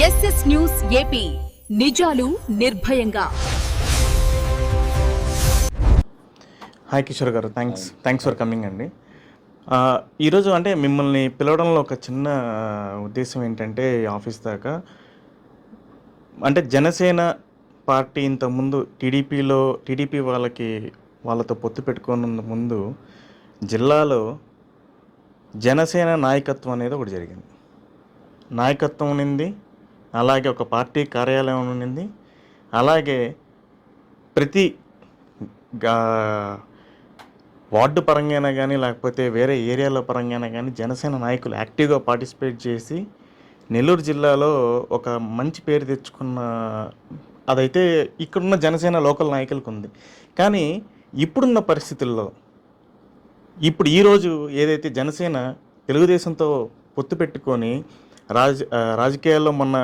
SS news AP నిజాలు నిర్భయంగా. Hi Kishore గారు, థ్యాంక్స్ ఫర్ కమింగ్ అండి. ఈరోజు అంటే మిమ్మల్ని పిలవడంలో ఒక చిన్న ఉద్దేశం ఏంటంటే, ఆఫీస్ దాకా అంటే జనసేన పార్టీ ఇంతకుముందు టీడీపీ వాళ్ళతో పొత్తు పెట్టుకున్న ముందు జిల్లాలో జనసేన నాయకత్వం అనేది ఒకటి జరిగింది. నాయకత్వం ఉన్నింది, అలాగే ఒక పార్టీ కార్యాలయం ఉన్నింది, అలాగే ప్రతి వార్డు పరంగానే కానీ లేకపోతే వేరే ఏరియాల పరంగానే కానీ జనసేన నాయకులు యాక్టివ్గా పార్టిసిపేట్ చేసి నెల్లూరు జిల్లాలో ఒక మంచి పేరు తెచ్చుకున్న అదైతే ఇక్కడున్న జనసేన లోకల్ నాయకులకు ఉంది. కానీ ఇప్పుడున్న పరిస్థితుల్లో ఈరోజు ఏదైతే జనసేన తెలుగుదేశంతో పొత్తు పెట్టుకొని రాజకీయాల్లో మొన్న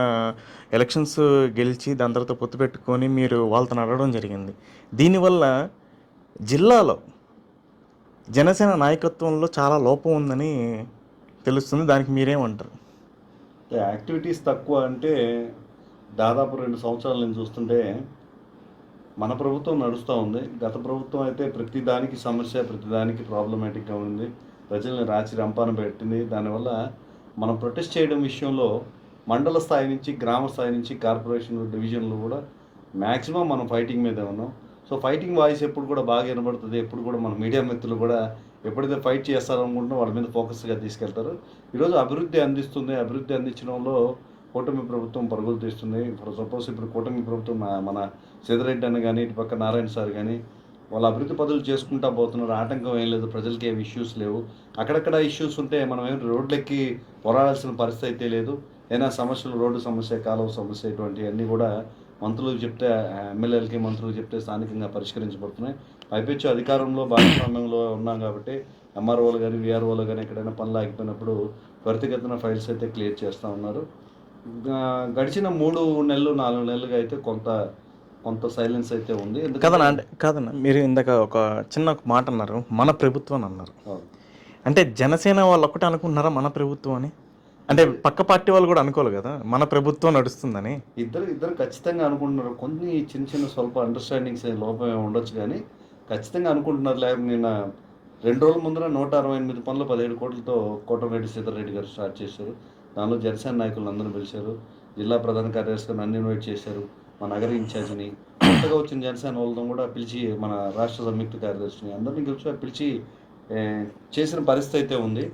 ఎలక్షన్స్ గెలిచి దాని తర్వాత పొత్తు పెట్టుకొని మీరు వాళ్ళతో నడవడం జరిగింది. దీనివల్ల జిల్లాలో జనసేన నాయకత్వంలో చాలా లోపం ఉందని తెలుస్తుంది. దానికి మీరేమంటారు? యాక్టివిటీస్ తక్కువ అంటే దాదాపు 2 సంవత్సరాల నుంచి చూస్తుంటే మన ప్రభుత్వం నడుస్తూ ఉంది. గత ప్రభుత్వం అయితే ప్రతిదానికి సమస్య, ప్రతిదానికి ప్రాబ్లమాటిక్గా ఉంది, ప్రజల్ని రాచి రంపాన పెట్టింది. దానివల్ల మనం ప్రొటెస్ట్ చేయడం విషయంలో మండల స్థాయి నుంచి, గ్రామ స్థాయి నుంచి, కార్పొరేషన్ డివిజన్లు కూడా మ్యాక్సిమం మనం ఫైటింగ్ మీదే ఉన్నాం. సో ఫైటింగ్ వాయిస్ ఎప్పుడు కూడా బాగా వినబడుతుంది. ఎప్పుడు కూడా మన మీడియా మిత్రులు కూడా ఎప్పుడైతే ఫైట్ చేస్తారనుకుంటున్నా వాళ్ళ మీద ఫోకస్గా తీసుకెళ్తారు. ఈరోజు అభివృద్ధి అందించడంలో కూటమి ప్రభుత్వం పరుగులు తీస్తుంది. ఫర్ సపోజ్ ఇప్పుడు కూటమి ప్రభుత్వం మన సిద్ధిరెడ్డి అన్న కానీ, ఇటు పక్క నారాయణ సార్ కానీ వాళ్ళ అభివృద్ధి పనులు చేసుకుంటా పోతున్నారు. ఆటంకం ఏం లేదు, ప్రజలకి ఏమి ఇష్యూస్ లేవు. అక్కడక్కడ ఇష్యూస్ ఉంటే మనం ఏం రోడ్లెక్కి పోరాడాల్సిన పరిస్థితి అయితే లేదు. ఏదైనా సమస్యలు, రోడ్డు సమస్య, కాలువ సమస్య, ఇటువంటివన్నీ కూడా మంత్రులకు చెప్తే, ఎమ్మెల్యేలకి మంత్రులకు చెప్తే స్థానికంగా పరిష్కరించబడుతున్నాయి. పైపెచ్చు అధికారంలో భాగస్వామ్యంలో ఉన్నాం కాబట్టి ఎంఆర్ఓలు కానీ, విఆర్ఓలు కానీ ఎక్కడైనా పనులు ఆగిపోయినప్పుడు త్వరితగతిన ఫైల్స్ అయితే క్లియర్ చేస్తూ ఉన్నారు. గడిచిన 3 నెలలు 4 నెలలుగా అయితే కొంత సైలెన్స్ అయితే ఉంది. కాదన్నా మీరు ఇందాక ఒక చిన్న మాట అన్నారు, మన ప్రభుత్వం అన్నారు. అంటే జనసేన వాళ్ళు ఒక్కటే అనుకుంటున్నారా మన ప్రభుత్వం అని? అంటే పక్క పార్టీ వాళ్ళు కూడా అనుకోవాలి కదా మన ప్రభుత్వం నడుస్తుందని. ఇద్దరు ఖచ్చితంగా అనుకుంటున్నారు. కొన్ని చిన్న స్వల్ప అండర్స్టాండింగ్స్ లోపం ఉండొచ్చు, కానీ ఖచ్చితంగా అనుకుంటున్నారు. లేకపోతే నిన్న 2 రోజుల ముందర 168 పనులు 17 కోట్లతో కోటమిరెడ్డి సిద్ధిరెడ్డి గారు స్టార్ట్ చేశారు. దానిలో జనసేన నాయకులను అందరూ పిలిచారు. జిల్లా ప్రధాన కార్యదర్శిగా నన్ను ఇన్వైట్ చేశారు. మా నగర ఇన్ఛార్జిని, కొత్తగా వచ్చిన జనసేన వాళ్ళతో కూడా పిలిచి, మన రాష్ట్ర సంయుక్త కార్యదర్శిని అందరినీ పిలిచి చేసిన పరిస్థితి అయితే ఉంది.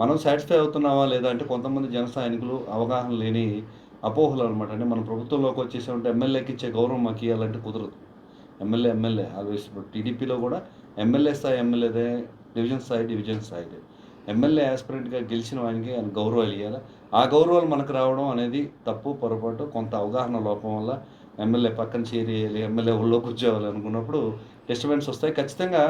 మనం సాటిస్ఫై అవుతున్నావా లేదా అంటే కొంతమంది జన సైనికులు అవగాహన లేని అపోహలు అనమాట. అంటే మన ప్రభుత్వంలోకి వచ్చేసామంటే ఎమ్మెల్యేకి ఇచ్చే గౌరవం మాకు ఇవ్వాలంటే కుదరదు. MLA always. ఇప్పుడు టీడీపీలో కూడా ఎమ్మెల్యే స్థాయి ఎమ్మెల్యేదే, డివిజన్ స్థాయిదే. ఎమ్మెల్యే యాస్పిరెంట్గా గెలిచిన వానికి ఆయన గౌరవాలు ఇవ్వాలి. ఆ గౌరవాలు మనకు రావడం అనేది తప్పు, పొరపాటు. కొంత అవగాహన లోపం వల్ల ఎమ్మెల్యే పక్కన చేరేయాలి, ఎమ్మెల్యే ఒళ్ళో కూర్చోవాలి అనుకున్నప్పుడు డిస్టర్బెన్స్ వస్తాయి. ఖచ్చితంగా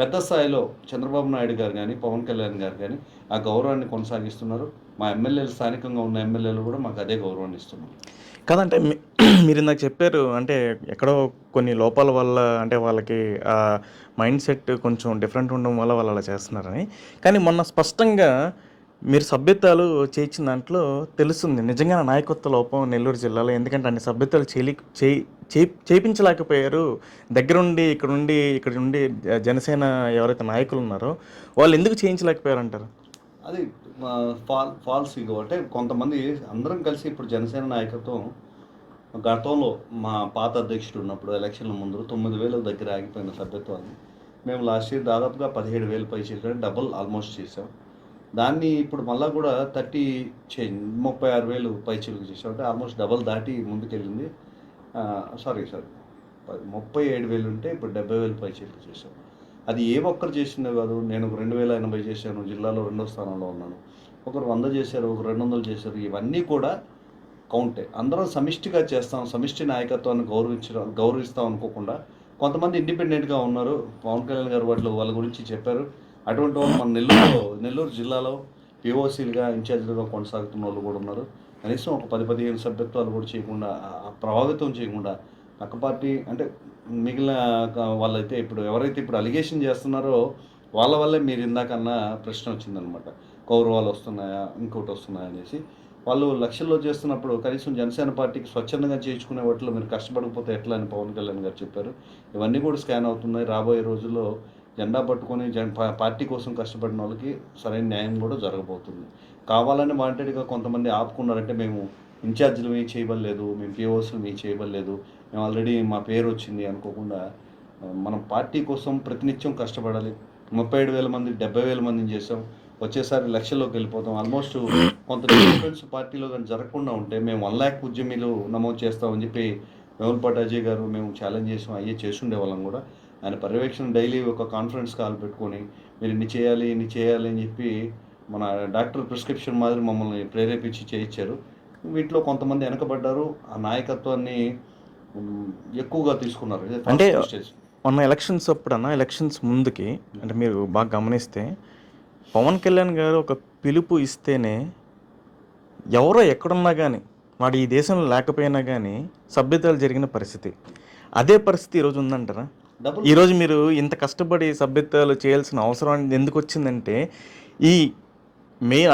పెద్ద స్థాయిలో చంద్రబాబు నాయుడు గారు కానీ, పవన్ కళ్యాణ్ గారు కానీ ఆ గౌరవాన్ని కొనసాగిస్తున్నారు. మా ఎమ్మెల్యేలు, స్థానికంగా ఉన్న ఎమ్మెల్యేలు కూడా మాకు అదే గౌరవాన్ని ఇస్తున్నారు. కాదంటే మీరు ఇందాక చెప్పారు, అంటే ఎక్కడో కొన్ని లోపాల వల్ల, అంటే వాళ్ళకి మైండ్ సెట్ కొంచెం డిఫరెంట్ ఉండడం వల్ల వాళ్ళు అలా చేస్తున్నారని. కానీ మొన్న స్పష్టంగా మీరు సభ్యత్వాలు చేయించిన దాంట్లో తెలుస్తుంది నిజంగా నాయకత్వ లోపం నెల్లూరు జిల్లాలో. ఎందుకంటే అన్ని సభ్యత్వాలు చేయించలేకపోయారు. దగ్గరుండి ఇక్కడ నుండి జనసేన ఎవరైతే నాయకులు ఉన్నారో వాళ్ళు ఎందుకు చేయించలేకపోయారంటారు? అది ఫాల్స్ ఇగో. అంటే కొంతమంది అందరం కలిసి ఇప్పుడు జనసేన నాయకత్వం గతంలో మా పాత అధ్యక్షుడు ఉన్నప్పుడు ఎలక్షన్ల ముందు 9,000 దగ్గర ఆగిపోయిన సభ్యత్వాన్ని మేము లాస్ట్ ఇయర్ దాదాపుగా 17,000 పై చేసాం, డబుల్ ఆల్మోస్ట్ చేసాం. దాన్ని ఇప్పుడు మళ్ళీ కూడా 36,000 పైచీలకు చేసాం. అంటే ఆల్మోస్ట్ డబల్ దాటి ముందుకెళ్ళింది. సారీ 37,000 ఉంటే ఇప్పుడు 70,000 పైచీలకు చేసాం. అది ఏ ఒక్కరు చేసిందో కాదు. నేను 2,080 చేశాను, జిల్లాలో 2వ స్థానంలో ఉన్నాను. ఒకరు 100 చేశారు, ఒకరు 200 చేశారు. ఇవన్నీ కూడా కౌంటే. అందరం సమిష్టిగా చేస్తాం, సమిష్టి నాయకత్వాన్ని గౌరవిస్తాం అనుకోకుండా కొంతమంది ఇండిపెండెంట్గా ఉన్నారు. పవన్ కళ్యాణ్ గారు వాళ్ళ గురించి చెప్పారు. అటువంటి వాళ్ళు మన నెల్లూరు జిల్లాలో పిఓసీలుగా, ఇన్ఛార్జీలుగా కొనసాగుతున్న వాళ్ళు కూడా ఉన్నారు. కనీసం ఒక 10-15 సభ్యత్వాలు కూడా చేయకుండా, ప్రభావితం చేయకుండా పక్క పార్టీ అంటే మిగిలిన వాళ్ళైతే ఇప్పుడు ఎవరైతే ఇప్పుడు అలిగేషన్ చేస్తున్నారో వాళ్ళ వల్లే మీరు ఇందాకన్నా ప్రశ్న వచ్చిందనమాట. గౌరవాలు వస్తున్నాయా, ఇంకోటి వస్తున్నాయా అనేసి. వాళ్ళు లక్షల్లో చేస్తున్నప్పుడు కనీసం జనసేన పార్టీకి స్వచ్ఛందంగా చేయించుకునే వాటిలో మీరు కష్టపడకపోతే ఎట్లా అని పవన్ కళ్యాణ్ గారు చెప్పారు. ఇవన్నీ కూడా స్కాన్ అవుతున్నాయి. రాబోయే రోజుల్లో జెండా పట్టుకొని పార్టీ కోసం కష్టపడిన వాళ్ళకి సరైన న్యాయం కూడా జరగబోతుంది. కావాలని వాంటెడ్‌గా కొంతమంది ఆపుకున్నారంటే మేము ఇన్ఛార్జ్‌లు మేము చేయబడలేదు, మేము పీఓస్‌లు మేము చేయబడలేదు, మేము ఆల్రెడీ మా పేరు వచ్చింది అనుకోకుండా మనం పార్టీ కోసం ప్రతినిత్యం కష్టపడాలి. 37,000 మంది 70,000 మందిని చేసాం. వచ్చేసారి లక్షల్లోకి వెళ్ళిపోతాం. ఆల్మోస్ట్ కొంత డిస్టర్బెన్స్ పార్టీలో కానీ జరగకుండా ఉంటే మేము 1,00,000 ఉద్యమీలు నమోదు చేస్తామని చెప్పి వేములపాటి అజయ్ గారు మేము ఛాలెంజ్ చేసాం. అయ్యే చేసుండేవాళ్ళం కూడా. ఆయన పర్యవేక్షణ డైలీ ఒక కాన్ఫరెన్స్ కాల్ పెట్టుకొని మీరు ఇన్ని చేయాలి, ఇన్ని చేయాలి అని చెప్పి మన డాక్టర్ ప్రిస్క్రిప్షన్ మాదిరి మమ్మల్ని ప్రేరేపించి చేయించారు. వీటిలో కొంతమంది వెనకబడ్డారు. ఆ నాయకత్వాన్ని ఎక్కువగా తీసుకున్నారు. ఇదే అంటే ఫస్ట్ స్టేజ్. మొన్న ఎలక్షన్స్ అప్పుడన్నా ఎలక్షన్స్ ముందుకి అంటే మీరు బాగా గమనిస్తే పవన్ కళ్యాణ్ గారు ఒక పిలుపు ఇస్తేనే ఎవరో ఎక్కడున్నా కానీ వాడు ఈ దేశంలో లేకపోయినా కానీ సభ్యతలు జరిగిన పరిస్థితి. అదే పరిస్థితి ఈరోజు ఉందంటారా? డబుల్ ఈరోజు మీరు ఇంత కష్టపడి సభ్యతలు చేయాల్సిన అవసరం అనేది ఎందుకు వచ్చిందంటే ఈ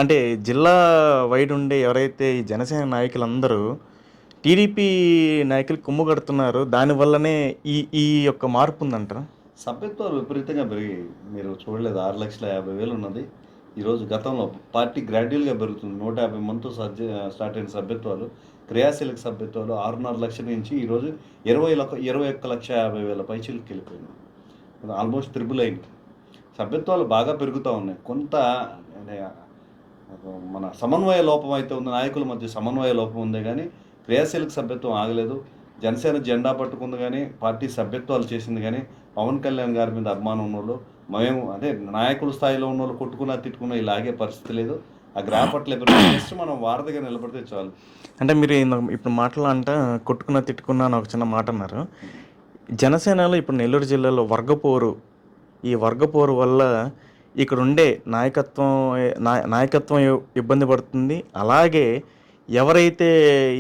అంటే జిల్లా వైడ్ ఉండే ఎవరైతే ఈ జనసేన నాయకులందరూ టీడీపీ నాయకులు కొమ్ము కడుతున్నారు, దానివల్లనే ఈ ఈ యొక్క మార్పు ఉందంటారా? సభ్యత్వాలు విపరీతంగా పెరిగాయి. మీరు చూడలేదు 6,50,000 ఉన్నది. ఈరోజు గతంలో పార్టీ గ్రాడ్యువల్‌గా పెరుగుతుంది. 150 మందితో స్టార్ట్ అయిన సభ్యత్వాలు, క్రియాశీలక సభ్యత్వాలు 6.5 లక్షల నుంచి ఈరోజు 21,50,000 పైచిలుకి వెళ్ళిపోయింది. ఆల్మోస్ట్ త్రిబుల్ అయింది. సభ్యత్వాలు బాగా పెరుగుతూ ఉన్నాయి. కొంత అంటే మన సమన్వయ లోపం అయితే ఉంది. నాయకుల మధ్య సమన్వయ లోపం ఉందే కానీ క్రియాశీలక సభ్యత్వం ఆగలేదు. జనసేన జెండా పట్టుకుంది కానీ పార్టీ సభ్యత్వాలు చేసింది కానీ పవన్ కళ్యాణ్ గారి మీద అభిమానం ఉన్నోళ్ళు మేము అదే నాయకుల స్థాయిలో ఉన్నోళ్ళు కొట్టుకున్నా తిట్టుకున్నా ఇలాగే పరిస్థితి లేదు. ఆ గ్రాఫ్ అట్లే జస్ట్ మనం వారధిగా నిలబడితే చాలు. అంటే మీరు ఇప్పుడు మాటలు కొట్టుకున్నా తిట్టుకున్నా అని ఒక చిన్న మాట అన్నారు. జనసేనలో ఇప్పుడు నెల్లూరు జిల్లాలో ఈ వర్గపోరు వల్ల ఇక్కడ ఉండే నాయకత్వం ఇబ్బంది పడుతుంది. అలాగే ఎవరైతే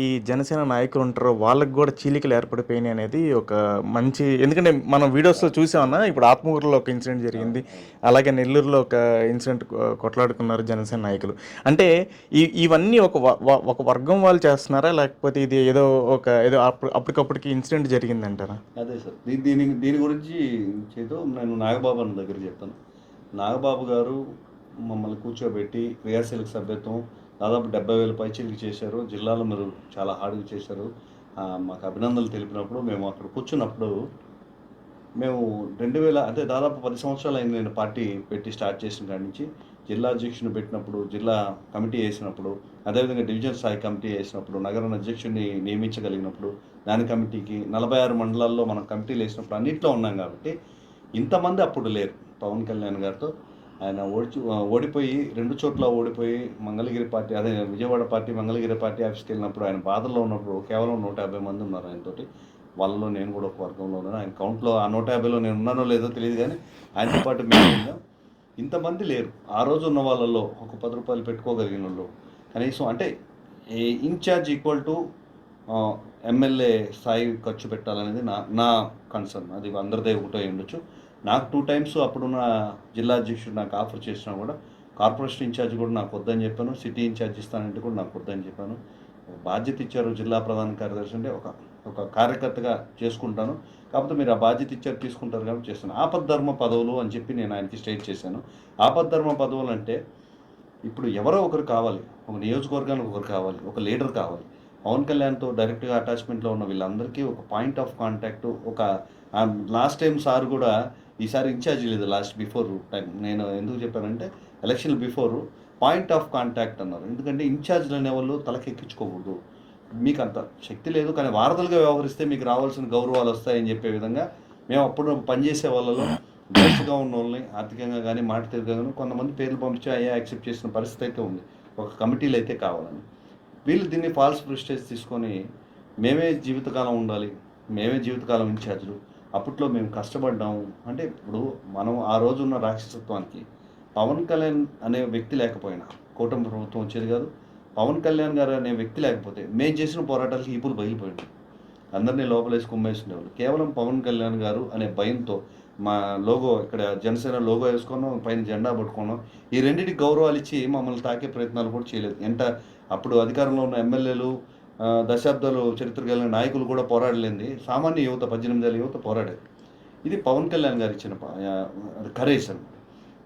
ఈ జనసేన నాయకులు ఉంటారో వాళ్ళకి కూడా చీలికలు ఏర్పడిపోయినాయి అనేది ఒక మంచి, ఎందుకంటే మనం వీడియోస్లో చూసామన్నా. ఇప్పుడు ఆత్మూరులో ఒక ఇన్సిడెంట్ జరిగింది, అలాగే నెల్లూరులో ఒక ఇన్సిడెంట్ కొట్లాడుకున్నారు జనసేన నాయకులు. అంటే ఇవన్నీ ఒక వర్గం వాళ్ళు చేస్తున్నారా, లేకపోతే ఇది ఏదో అప్పటికప్పటికి ఇన్సిడెంట్ జరిగిందంటారా? అదే సార్, దీని గురించి నేను నాగబాబు అన్న దగ్గర చెప్తాను. నాగబాబు గారు మమ్మల్ని కూర్చోబెట్టి క్రియాశీలక సభ్యత్వం దాదాపు 70,000 పైచీలకి చేశారు. జిల్లాలో మీరు చాలా హార్డ్గా చేశారు, మాకు అభినందనలు తెలిపినప్పుడు మేము అక్కడ కూర్చున్నప్పుడు మేము 2000 అంటే దాదాపు 10 సంవత్సరాలు అయింది నేను పార్టీ పెట్టి స్టార్ట్ చేసిన కాడి నుంచి. జిల్లా అధ్యక్షుని పెట్టినప్పుడు, జిల్లా కమిటీ వేసినప్పుడు, అదేవిధంగా డివిజన్ స్థాయి కమిటీ వేసినప్పుడు, నగర అధ్యక్షుడిని నియమించగలిగినప్పుడు దాని కమిటీకి 46 మండలాల్లో మనం కమిటీలు వేసినప్పుడు అన్నింటిలో ఉన్నాం. కాబట్టి ఇంతమంది అప్పుడు లేరు. పవన్ కళ్యాణ్ గారితో ఆయన ఓడిపోయి 2 చోట్ల ఓడిపోయి మంగళగిరి పార్టీ అదే విజయవాడ పార్టీ మంగళగిరి పార్టీ ఆఫీస్కి వెళ్ళినప్పుడు ఆయన బాధల్లో ఉన్నప్పుడు కేవలం 150 మంది ఉన్నారు ఆయనతోటి. వాళ్ళలో నేను కూడా ఒక వర్గంలో ఉన్నాను. ఆయన కౌంట్లో ఆ 150లో నేను ఉన్నానో లేదో తెలియదు కానీ ఆయనతో పాటు మేము ఉన్నాం. ఇంతమంది లేరు. ఆ రోజు ఉన్న వాళ్ళల్లో ఒక 10 రూపాయలు పెట్టుకోగలిగిన వాళ్ళు కనీసం అంటే ఇన్ఛార్జ్ ఈక్వల్ టు ఎమ్మెల్యే స్థాయి ఖర్చు పెట్టాలనేది నా కన్సర్న్. అది అందరిదే ఒకటో ఉండొచ్చు. నాకు 2 టైమ్స్ అప్పుడున్న జిల్లా అధ్యక్షుడు నాకు ఆఫర్ చేసినా కూడా కార్పొరేషన్ ఇన్ఛార్జ్ కూడా నాకు వద్దని చెప్పాను. సిటీ ఇన్ఛార్జ్ ఇస్తానంటే కూడా నాకు వద్దని చెప్పాను. బాధ్యత ఇచ్చారు జిల్లా ప్రధాన కార్యదర్శి అంటే ఒక కార్యకర్తగా చేసుకుంటాను, కాకపోతే మీరు ఆ బాధ్యత ఇచ్చారు తీసుకుంటారు కాబట్టి చేస్తాను. ఆపద్ధర్మ పదవులు అని చెప్పి నేను ఆయనకి స్టేట్ చేశాను. ఆపద్ధర్మ పదవులు అంటే ఇప్పుడు ఎవరో ఒకరు కావాలి, ఒక నియోజకవర్గానికి ఒకరు కావాలి, ఒక లీడర్ కావాలి. పవన్ కళ్యాణ్తో డైరెక్ట్గా అటాచ్మెంట్లో ఉన్న వీళ్ళందరికీ ఒక point of contact. Last time sir కూడా ఈసారి ఇన్ఛార్జ్ లేదు, బిఫోర్ టైం. నేను ఎందుకు చెప్పానంటే election before point of contact అన్నారు. ఎందుకంటే ఇన్ఛార్జ్లు అనేవాళ్ళు తలకెక్కించుకోకూడదు, మీకు అంత శక్తి లేదు కానీ వారధులుగా వ్యవహరిస్తే మీకు రావాల్సిన గౌరవాలు వస్తాయని చెప్పే విధంగా మేము అప్పుడు పనిచేసే వాళ్ళలో బెస్ట్గా ఉన్న వాళ్ళని ఆర్థికంగా కానీ మాట తిరగగానే కొంతమంది పేర్లు పంపించి యాక్సెప్ట్ చేసిన పరిస్థితి అయితే ఉంది. ఒక కమిటీలు అయితే కావాలని వీళ్ళు దీన్ని ఫాల్స్ ప్రెస్టేజ్ తీసుకొని మేమే జీవితకాలం ఉండాలి, మేమే జీవితకాలం ఇన్ఛార్జ్లు, అప్పట్లో మేము కష్టపడ్డాము అంటే. ఇప్పుడు మనం ఆ రోజున్న రాక్షసత్వానికి పవన్ కళ్యాణ్ అనే వ్యక్తి లేకపోయినా కూటమి ప్రభుత్వం వచ్చేది కాదు. పవన్ కళ్యాణ్ గారు అనే వ్యక్తి లేకపోతే మేము చేసిన పోరాటాలకి ఈపులు బయలుపోయింది, అందరినీ లోపలేసి కుమ్మేసుకునేవాళ్ళు. కేవలం పవన్ కళ్యాణ్ గారు అనే భయంతో మా లోగో ఇక్కడ జనసేన లోగో వేసుకున్నాం, పైన జెండా పట్టుకున్నాం. ఈ రెండిటికి గౌరవాలు ఇచ్చి మమ్మల్ని తాకే ప్రయత్నాలు కూడా చేయలేదు. అప్పుడు అధికారంలో ఉన్న ఎమ్మెల్యేలు, దశాబ్దాలు చరిత్ర కలిగిన నాయకులు కూడా పోరాడలేంది సామాన్య యువత, 18 ఏళ్ళ యువత పోరాడేది. ఇది పవన్ కళ్యాణ్ గారు ఇచ్చిన కరేజ్ అనమాట.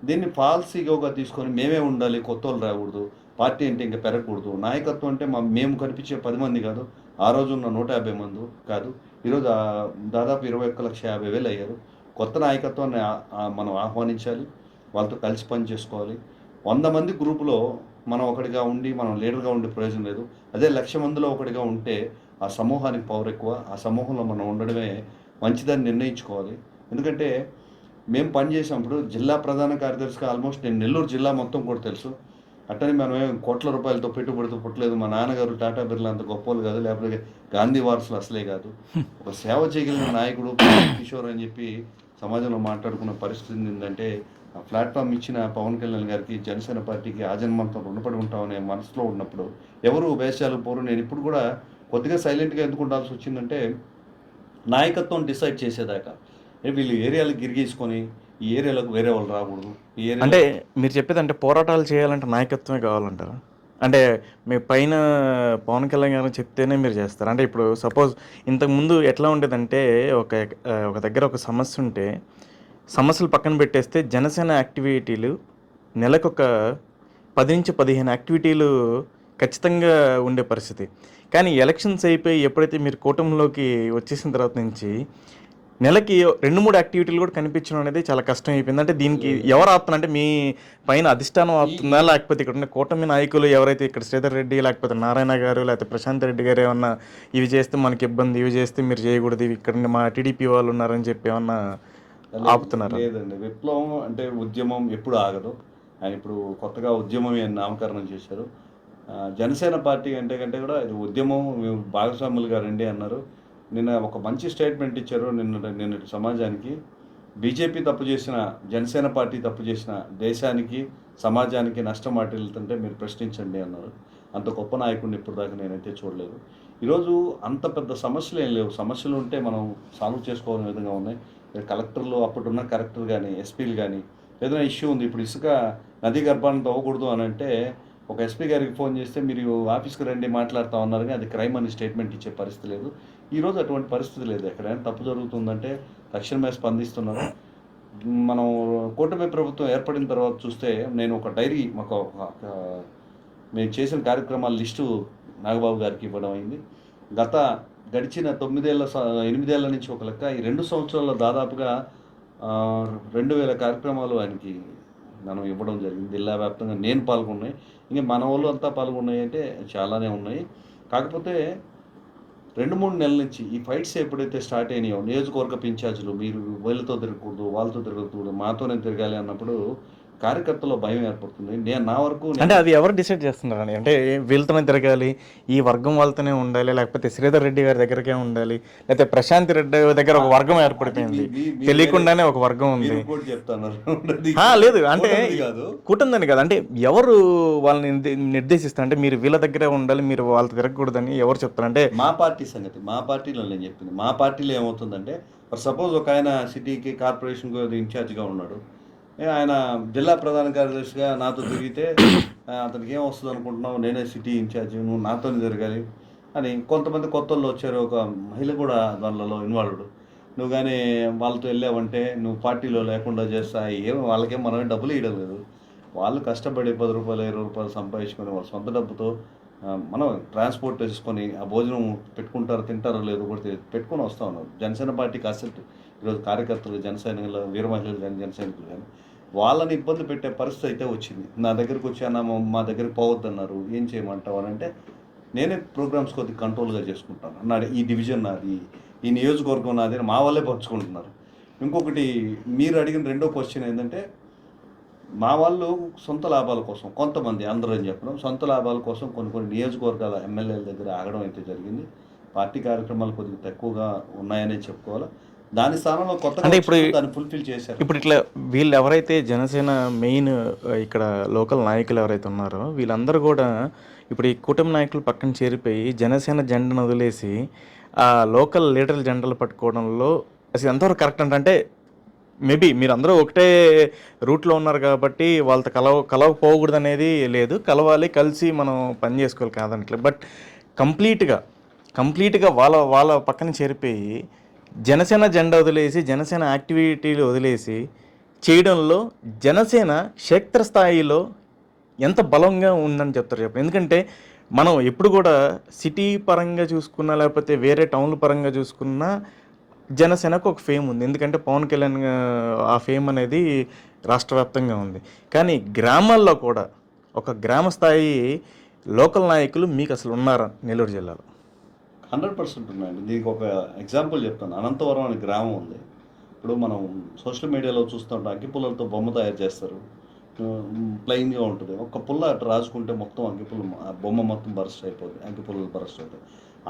దీన్ని ఫాల్స్ ఈగోగా తీసుకొని మేమే ఉండాలి, కొత్తోళ్ళు రాకూడదు, పార్టీ అంటే ఇంకా పెరగకూడదు, నాయకత్వం అంటే మేము కనిపించే 10 మంది కాదు, ఆ రోజు ఉన్న 150 మంది కాదు, ఈరోజు దాదాపు 21,50,000 అయ్యారు. కొత్త నాయకత్వాన్ని మనం ఆహ్వానించాలి, వాళ్ళతో కలిసి పని చేసుకోవాలి. 100 మంది గ్రూపులో మనం ఒకటిగా ఉండి మనం లీడర్గా ఉండే ప్రయోజనం లేదు. అదే 1,00,000 మందిలో ఒకటిగా ఉంటే ఆ సమూహానికి పవర్ ఎక్కువ, ఆ సమూహంలో మనం ఉండడమే మంచిదని నిర్ణయించుకోవాలి. ఎందుకంటే మేము పనిచేసినప్పుడు జిల్లా ప్రధాన కార్యదర్శిగా ఆల్మోస్ట్ నేను నెల్లూరు జిల్లా మొత్తం కూడా తెలుసు. అట్టని మనమేం కోట్ల రూపాయలతో పెట్టుబడితో పుట్టలేదు. మా నాన్నగారు టాటా బిర్లా అంత గొప్పలు కాదు, లేకపోతే గాంధీ వారసులు అసలే కాదు. ఒక సేవ చేయగలిగిన నాయకుడు కిషోర్ అని చెప్పి సమాజంలో మాట్లాడుకున్న పరిస్థితి ఏంటంటే, ఆ ప్లాట్ఫామ్ ఇచ్చిన పవన్ కళ్యాణ్ గారికి, జనసేన పార్టీకి ఆజన్మంతం రుణపడి ఉంటామనే మనసులో ఉన్నప్పుడు ఎవరు వేషాలు పోరు. నేను ఇప్పుడు కూడా కొద్దిగా సైలెంట్గా ఎందుకు ఉండాల్సి వచ్చిందంటే, నాయకత్వం డిసైడ్ చేసేదాకా వీళ్ళు ఏరియాలకు గిరిగీసుకొని ఈ ఏరియాలోకి వేరే వాళ్ళు రాకూడదు. ఈ ఏరియా అంటే మీరు చెప్పేది అంటే పోరాటాలు చేయాలంటే నాయకత్వమే కావాలంటారా? అంటే మీ పైన పవన్ కళ్యాణ్ గారు చెప్తేనే మీరు చేస్తారు. అంటే ఇప్పుడు సపోజ్ ఇంతకుముందు ఎట్లా ఉండేదంటే ఒక దగ్గర ఒక సమస్య ఉంటే సమస్యలు పక్కన పెట్టేస్తే జనసేన యాక్టివిటీలు నెలకొక 10-15 యాక్టివిటీలు ఖచ్చితంగా ఉండే పరిస్థితి. కానీ ఎలక్షన్స్ అయిపోయి ఎప్పుడైతే మీరు కూటమిలోకి వచ్చేసిన తర్వాత నుంచి నెలకి 2-3 యాక్టివిటీలు కూడా కనిపించడం అనేది చాలా కష్టం అయిపోయింది. అంటే దీనికి ఎవరు ఆపుతున్నారు? అంటే మీ పైన అధిష్టానం ఆపుతుందా, లేకపోతే ఇక్కడ ఉన్న కూటమి నాయకులు ఎవరైతే ఇక్కడ శ్రీధర్ రెడ్డి, లేకపోతే నారాయణ గారు, లేకపోతే ప్రశాంత్ రెడ్డి గారు ఏమన్నా ఇవి చేస్తే మనకి ఇబ్బంది, ఇవి చేస్తే మీరు చేయకూడదు, ఇవి ఇక్కడ మా టీడీపీ వాళ్ళు ఉన్నారని చెప్పి ఏమన్నా ఆపుతున్నారు? లేదండి. విప్లవం అంటే ఉద్యమం ఎప్పుడు ఆగదు. ఆయన ఇప్పుడు కొత్తగా ఉద్యమం అని నామకరణం చేశారు. జనసేన పార్టీ కంటే కూడా ఇది ఉద్యమం, మేము భాగస్వాములుగా రండి అన్నారు. నిన్న ఒక మంచి స్టేట్మెంట్ ఇచ్చారు నిన్నటి సమాజానికి. బీజేపీ తప్పు చేసిన, జనసేన పార్టీ తప్పు చేసిన దేశానికి, సమాజానికి నష్టం వాటిల్లుతుంటే మీరు ప్రశ్నించండి అన్నారు. అంత గొప్ప నాయకుడిని ఇప్పుడు దాకా నేనైతే చూడలేదు. ఈరోజు అంత పెద్ద సమస్యలు ఏం లేవు. సమస్యలు ఉంటే మనం సాల్వ్ చేసుకోవాలనే విధంగా ఉన్నాయి. కలెక్టర్లు, అప్పుడున్న కలెక్టర్ కానీ, ఎస్పీలు కానీ, ఏదైనా ఇష్యూ ఉంది, ఇప్పుడు ఇసుక నదీ గర్భాన్ని తవ్వకూడదు అని అంటే ఒక ఎస్పీ గారికి ఫోన్ చేస్తే మీరు ఆఫీస్కి రండి మాట్లాడుతూ ఉన్నారు, కానీ అది క్రైమ్ అని స్టేట్మెంట్ ఇచ్చే పరిస్థితి లేదు. ఈరోజు అటువంటి పరిస్థితి లేదు. ఎక్కడైనా తప్పు జరుగుతుందంటే తక్షణమే స్పందిస్తున్నారు. మనం కూటమి ప్రభుత్వం ఏర్పడిన తర్వాత చూస్తే నేను ఒక డైరీ మేము చేసిన కార్యక్రమాల లిస్టు నాగబాబు గారికి ఇవ్వడం అయింది. గడిచిన 8 ఏళ్ల నుంచి ఒక లెక్క, ఈ 2 సంవత్సరాల్లో దాదాపుగా 2000 కార్యక్రమాలు ఆయనకి మనం ఇవ్వడం జరిగింది. జిల్లా వ్యాప్తంగా నేను పాల్గొన్నాయి, ఇంకా మన వాళ్ళు అంతా పాల్గొన్నాయి అంటే చాలానే ఉన్నాయి. కాకపోతే 2-3 నెలల నుంచి ఈ ఫైట్స్ ఎప్పుడైతే స్టార్ట్ అయినాయో, నియోజకవర్గ ఇన్ఛార్జీలు మీరు వీళ్ళతో తిరగకూడదు, వాళ్ళతో తిరగకూడదు, మాతోనే తిరగాలి అన్నప్పుడు కార్యకర్తలో భయం ఏర్పడుతుంది. నా వరకు అంటే అది ఎవరు డిసైడ్ చేస్తున్నారని? అంటే వీళ్ళతోనే తిరగాలి, ఈ వర్గం వాళ్ళతోనే ఉండాలి, లేకపోతే శ్రీధర్ రెడ్డి గారి దగ్గరకే ఉండాలి, లేకపోతే ప్రశాంత్ రెడ్డి దగ్గర ఒక వర్గం ఏర్పడిపోయింది, తెలియకుండానే ఒక వర్గం ఉంది. లేదు అంటే కూటుందని కాదు, అంటే ఎవరు వాళ్ళని నిర్దేశిస్తారు? అంటే మీరు వీళ్ళ దగ్గరే ఉండాలి, మీరు వాళ్ళతో తిరగకూడదని ఎవరు చెప్తారు? అంటే మా పార్టీ సంగతి, మా పార్టీలో నేను చెప్పింది. మా పార్టీలో ఏమవుతుందంటే, సపోజ్ ఒక ఆయన సిటీకి, కార్పొరేషన్కి ఇన్ఛార్జ్గా ఉన్నాడు, ఆయన జిల్లా ప్రధాన కార్యదర్శిగా నాతో తిరిగితే అతనికి ఏం వస్తుంది అనుకుంటున్నావు, నేనే సిటీ ఇన్ఛార్జ్, నువ్వు నాతోనే తిరగాలి అని. కొంతమంది కొత్త వాళ్ళు వచ్చారు, ఒక మహిళ కూడా దానిలో ఇన్వాల్వ్డ్. నువ్వు కానీ వాళ్ళతో వెళ్ళావంటే నువ్వు పార్టీలో లేకుండా చేస్తా, వాళ్ళకేం మనమే డబ్బులు ఇవ్వడం లేదు. వాళ్ళు కష్టపడి 10 రూపాయలు 20 రూపాయలు సంపాదించుకొని వాళ్ళ సొంత డబ్బుతో మనం ట్రాన్స్పోర్ట్ చేసుకొని ఆ భోజనం పెట్టుకుంటారో తింటారో లేదో కూడా పెట్టుకొని వస్తూ ఉన్నారు. జనసేన పార్టీకి అసెట్ ఈరోజు కార్యకర్తలు, జన సైనికులు, వీర మహిళలు కానీ, జన సైనికులు కానీ వాళ్ళని ఇబ్బంది పెట్టే పరిస్థితి అయితే వచ్చింది. నా దగ్గరికి వచ్చి మా దగ్గరికి పోవద్దన్నారు, ఏం చేయమంటావు అని అంటే, నేనే ప్రోగ్రామ్స్ కొద్దిగా కంట్రోల్గా చేసుకుంటాను అన్నాడు. ఈ డివిజన్ నాది, ఈ నియోజకవర్గం నాది అని మా వాళ్ళే పంచుకుంటున్నారు. ఇంకొకటి మీరు అడిగిన రెండో క్వశ్చన్ ఏంటంటే, మా వాళ్ళు సొంత లాభాల కోసం, కొంతమంది, అందరూ అని చెప్పడం, సొంత లాభాల కోసం కొన్ని నియోజకవర్గాల ఎమ్మెల్యేల దగ్గర ఆగడం అయితే జరిగింది. పార్టీ కార్యక్రమాలు కొద్దిగా తక్కువగా ఉన్నాయనే చెప్పుకోవాలి. దాని స్థానంలో కొత్తగా అంటే ఇప్పుడు దాన్ని ఫుల్ఫిల్ చేశారు. ఇప్పుడు ఇట్లా వీళ్ళు ఎవరైతే జనసేన మెయిన్ ఇక్కడ లోకల్ నాయకులు ఎవరైతే ఉన్నారో వీళ్ళందరూ కూడా ఇప్పుడు ఈ కూటమి నాయకులు పక్కన చేరిపోయి జనసేన జెండాను వదిలేసి ఆ లోకల్ లీడర్ జెండాలు పట్టుకోవడంలో అసలు ఎంతవరకు కరెక్ట్ అంటే మేబీ మీరందరూ ఒకటే రూట్లో ఉన్నారు కాబట్టి వాళ్ళతో కలవకపోకూడదు అనేది లేదు. కలవాలి, కలిసి మనం పని చేసుకోవాలి కాదనట్లేదు. బట్ కంప్లీట్గా వాళ్ళ వాళ్ళ పక్కన చేరిపోయి జనసేన జెండా వదిలేసి, జనసేన యాక్టివిటీలు వదిలేసి చేయడంలో జనసేన క్షేత్రస్థాయిలో ఎంత బలంగా ఉందని చెప్తారు చెప్పండి. ఎందుకంటే మనం ఎప్పుడు కూడా సిటీ పరంగా చూసుకున్నా, లేకపోతే వేరే టౌన్ల పరంగా చూసుకున్నా జనసేనకు ఒక ఫేమ్ ఉంది. ఎందుకంటే పవన్ కళ్యాణ్ ఆ ఫేమ్ అనేది రాష్ట్ర వ్యాప్తంగా ఉంది. కానీ గ్రామాల్లో కూడా ఒక గ్రామ స్థాయి లోకల్ నాయకులు మీకు అసలు ఉన్నారా నెల్లూరు జిల్లాలో? 100% ఉన్నాయండి. దీనికి ఒక ఎగ్జాంపుల్ చెప్తాను. అనంతవరం అనే గ్రామం ఉంది. ఇప్పుడు మనం సోషల్ మీడియాలో చూస్తుంటాం, అగ్గిపుల్లలతో బొమ్మ తయారు చేస్తారు. ప్లెయిన్‌గా ఉంటుంది. ఒక్క పుల్ల అటు రాజుకుంటే మొత్తం అగ్గిపుల్ల ఆ బొమ్మ మొత్తం బరస్ట్ అయిపోద్ది. అగ్గిపుల్లలు బరస్ట్ అవుతాయి.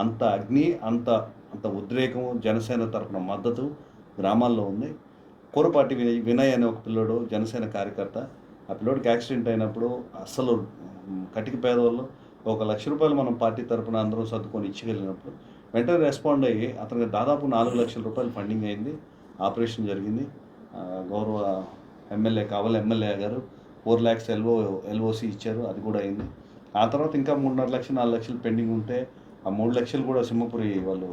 అంత అగ్ని, అంత అంత ఉద్రేకం, జనసేన తరపున మద్దతు గ్రామాల్లో ఉంది. కూరపాటి వినయ్ అనే ఒక పిల్లోడు జనసేన కార్యకర్త. ఆ పిల్లోడికి యాక్సిడెంట్ అయినప్పుడు అస్సలు కటిక పేదవాళ్ళు ఒక ₹1,00,000 మనం పార్టీ తరపున అందరం సర్దుకొని ఇచ్చుకెళ్ళినప్పుడు వెంటనే రెస్పాండ్ అయ్యి అతనికి దాదాపు ₹4,00,000 ఫండింగ్ అయింది. ఆపరేషన్ జరిగింది. గౌరవ ఎమ్మెల్యే కావలి ఎమ్మెల్యే గారు 4 lakhs ఎల్ఓసి ఇచ్చారు. అది కూడా అయింది. ఆ తర్వాత ఇంకా 3.5 లక్షలు 4 లక్షలు పెండింగ్ ఉంటే ఆ 3 లక్షలు కూడా సింహపురి వాళ్ళు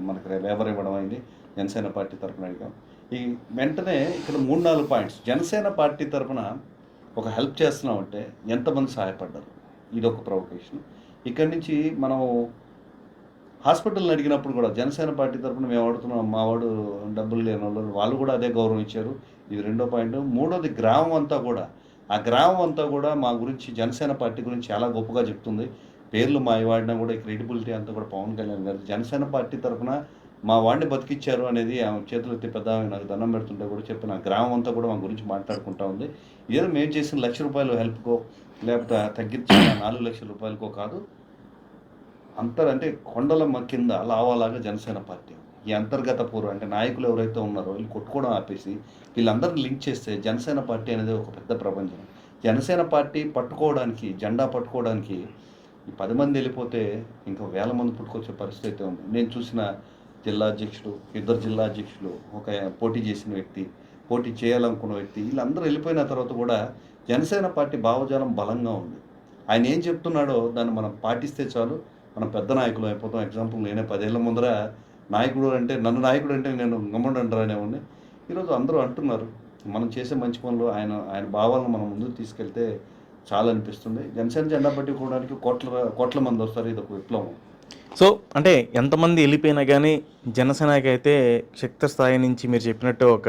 మనకి లేబర్ ఇవ్వడం అయింది. జనసేన పార్టీ తరపున అడిగాం. ఈ వెంటనే ఇక్కడ 3, 4 పాయింట్స్ జనసేన పార్టీ తరపున ఒక హెల్ప్ చేస్తున్నామంటే ఎంతమంది సహాయపడ్డారు, ఇదొక ప్రొవకేషన్. ఇక్కడి నుంచి మనం హాస్పిటల్ని అడిగినప్పుడు కూడా జనసేన పార్టీ తరపున మేము అడుగుతున్నాం, మా వాడు డబ్బులు లేని వాళ్ళు కూడా అదే గౌరవం ఇచ్చారు. ఇది రెండో పాయింట్. మూడోది గ్రామం అంతా కూడా, ఆ గ్రామం అంతా కూడా మా గురించి జనసేన పార్టీ గురించి చాలా గొప్పగా చెప్తుంది. పేర్లు మా వాడినా కూడా క్రెడిబిలిటీ అంతా కూడా పవన్ కళ్యాణ్ గారు జనసేన పార్టీ తరపున మా వాడిని బతికిచ్చారు అనేది ఆమె చేతులు ఎత్తి పెద్ద నాకు దండం పెడుతుంటే కూడా చెప్పిన గ్రామం అంతా కూడా మా గురించి మాట్లాడుకుంటా ఉంది. ఏదో మేము చేసిన ₹1,00,000 హెల్ప్కో లేకపోతే తగ్గించిన ₹4,00,000 కాదు, అంటే కొండల కింద లావాలాగా జనసేన పార్టీ. ఈ అంతర్గత పూర్వం అంటే నాయకులు ఎవరైతే ఉన్నారో వీళ్ళు కొట్టుకోవడం ఆపేసి వీళ్ళందరిని లింక్ చేస్తే జనసేన పార్టీ అనేది ఒక పెద్ద ప్రపంచం. జనసేన పార్టీ పట్టుకోవడానికి, జెండా పట్టుకోవడానికి ఈ 10 మంది వెళ్ళిపోతే ఇంకా వేల మంది పుట్టుకొచ్చే పరిస్థితి అయితే ఉంది. నేను చూసిన జిల్లా అధ్యక్షుడు, 2 జిల్లా అధ్యక్షులు, ఒక పోటీ చేసిన వ్యక్తి, పోటీ చేయాలనుకున్న వ్యక్తి, వీళ్ళందరూ వెళ్ళిపోయిన తర్వాత కూడా జనసేన పార్టీ భావజాలం బలంగా ఉంది. ఆయన ఏం చెప్తున్నాడో దాన్ని మనం పాటిస్తే చాలు, మనం పెద్ద నాయకులు అయిపోతాం. ఎగ్జాంపుల్ నేనే 10 ఏళ్ల ముందర నాయకుడు అంటే నన్ను నాయకుడు అంటే నేను గమ్ముండంటారు అనేవాడిని. ఈరోజు అందరూ అంటున్నారు. మనం చేసే మంచి పనులు ఆయన ఆయన భావాలను మనం ముందుకు తీసుకెళ్తే చాలా అనిపిస్తుంది. జనసేన జెండా పట్టుకోవడానికి కోట్ల మంది వస్తారు. ఇది ఒక విప్లవం. సో అంటే ఎంతమంది వెళ్ళిపోయినా కానీ జనసేనకి అయితే శక్తి స్థాయి నుంచి మీరు చెప్పినట్టు ఒక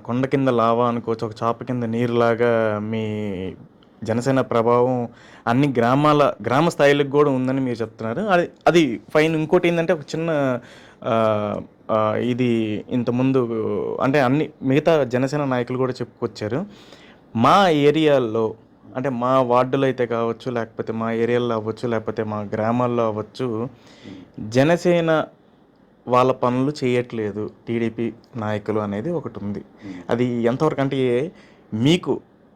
కొండ కింద లావా అనుకోవచ్చు, ఒక చాప కింద నీరులాగా మీ జనసేన ప్రభావం అన్ని గ్రామ స్థాయిలకు కూడా ఉందని మీరు చెప్తున్నారు. అది ఫైన్. ఇంకోటి ఏంటంటే ఒక చిన్న ఇది ఇంతకుముందు అంటే అన్ని మిగతా జనసేన నాయకులు కూడా చెప్పుకొచ్చారు. మా ఏరియాల్లో అంటే మా వార్డులో అయితే కావచ్చు, లేకపోతే మా ఏరియాలో అవ్వచ్చు, లేకపోతే మా గ్రామాల్లో అవ్వచ్చు, జనసేన వాళ్ళ పనులు చేయట్లేదు టీడీపీ నాయకులు అనేది ఒకటి ఉంది. అది ఎంతవరకు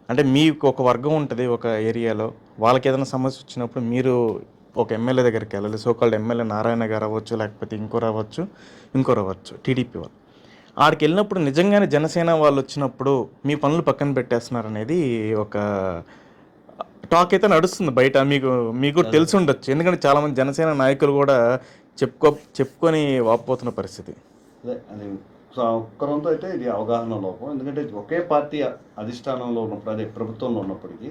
అంటే మీకు ఒక వర్గం ఉంటుంది ఒక ఏరియాలో, వాళ్ళకి ఏదైనా సమస్య వచ్చినప్పుడు మీరు ఒక ఎమ్మెల్యే దగ్గరికి వెళ్ళాలి. సోకాల్డ్ ఎమ్మెల్యే నారాయణ గారు అవ్వచ్చు, లేకపోతే ఇంకోరు అవ్వచ్చు టీడీపీ వాళ్ళు. ఆడికి వెళ్ళినప్పుడు నిజంగానే జనసేన వాళ్ళు వచ్చినప్పుడు మీ పనులు పక్కన పెట్టేస్తున్నారు అనేది ఒక టాక్ అయితే నడుస్తుంది బయట. మీకు తెలిసి ఉండొచ్చు. ఎందుకంటే చాలామంది జనసేన నాయకులు కూడా చెప్పుకొని వాపోతున్న పరిస్థితి. అది ఒక్కరంతో అయితే ఇది అవగాహన లోపం. ఎందుకంటే ఒకే పార్టీ అధిష్టానంలో ఉన్నప్పుడు, అదే ప్రభుత్వంలో ఉన్నప్పటికీ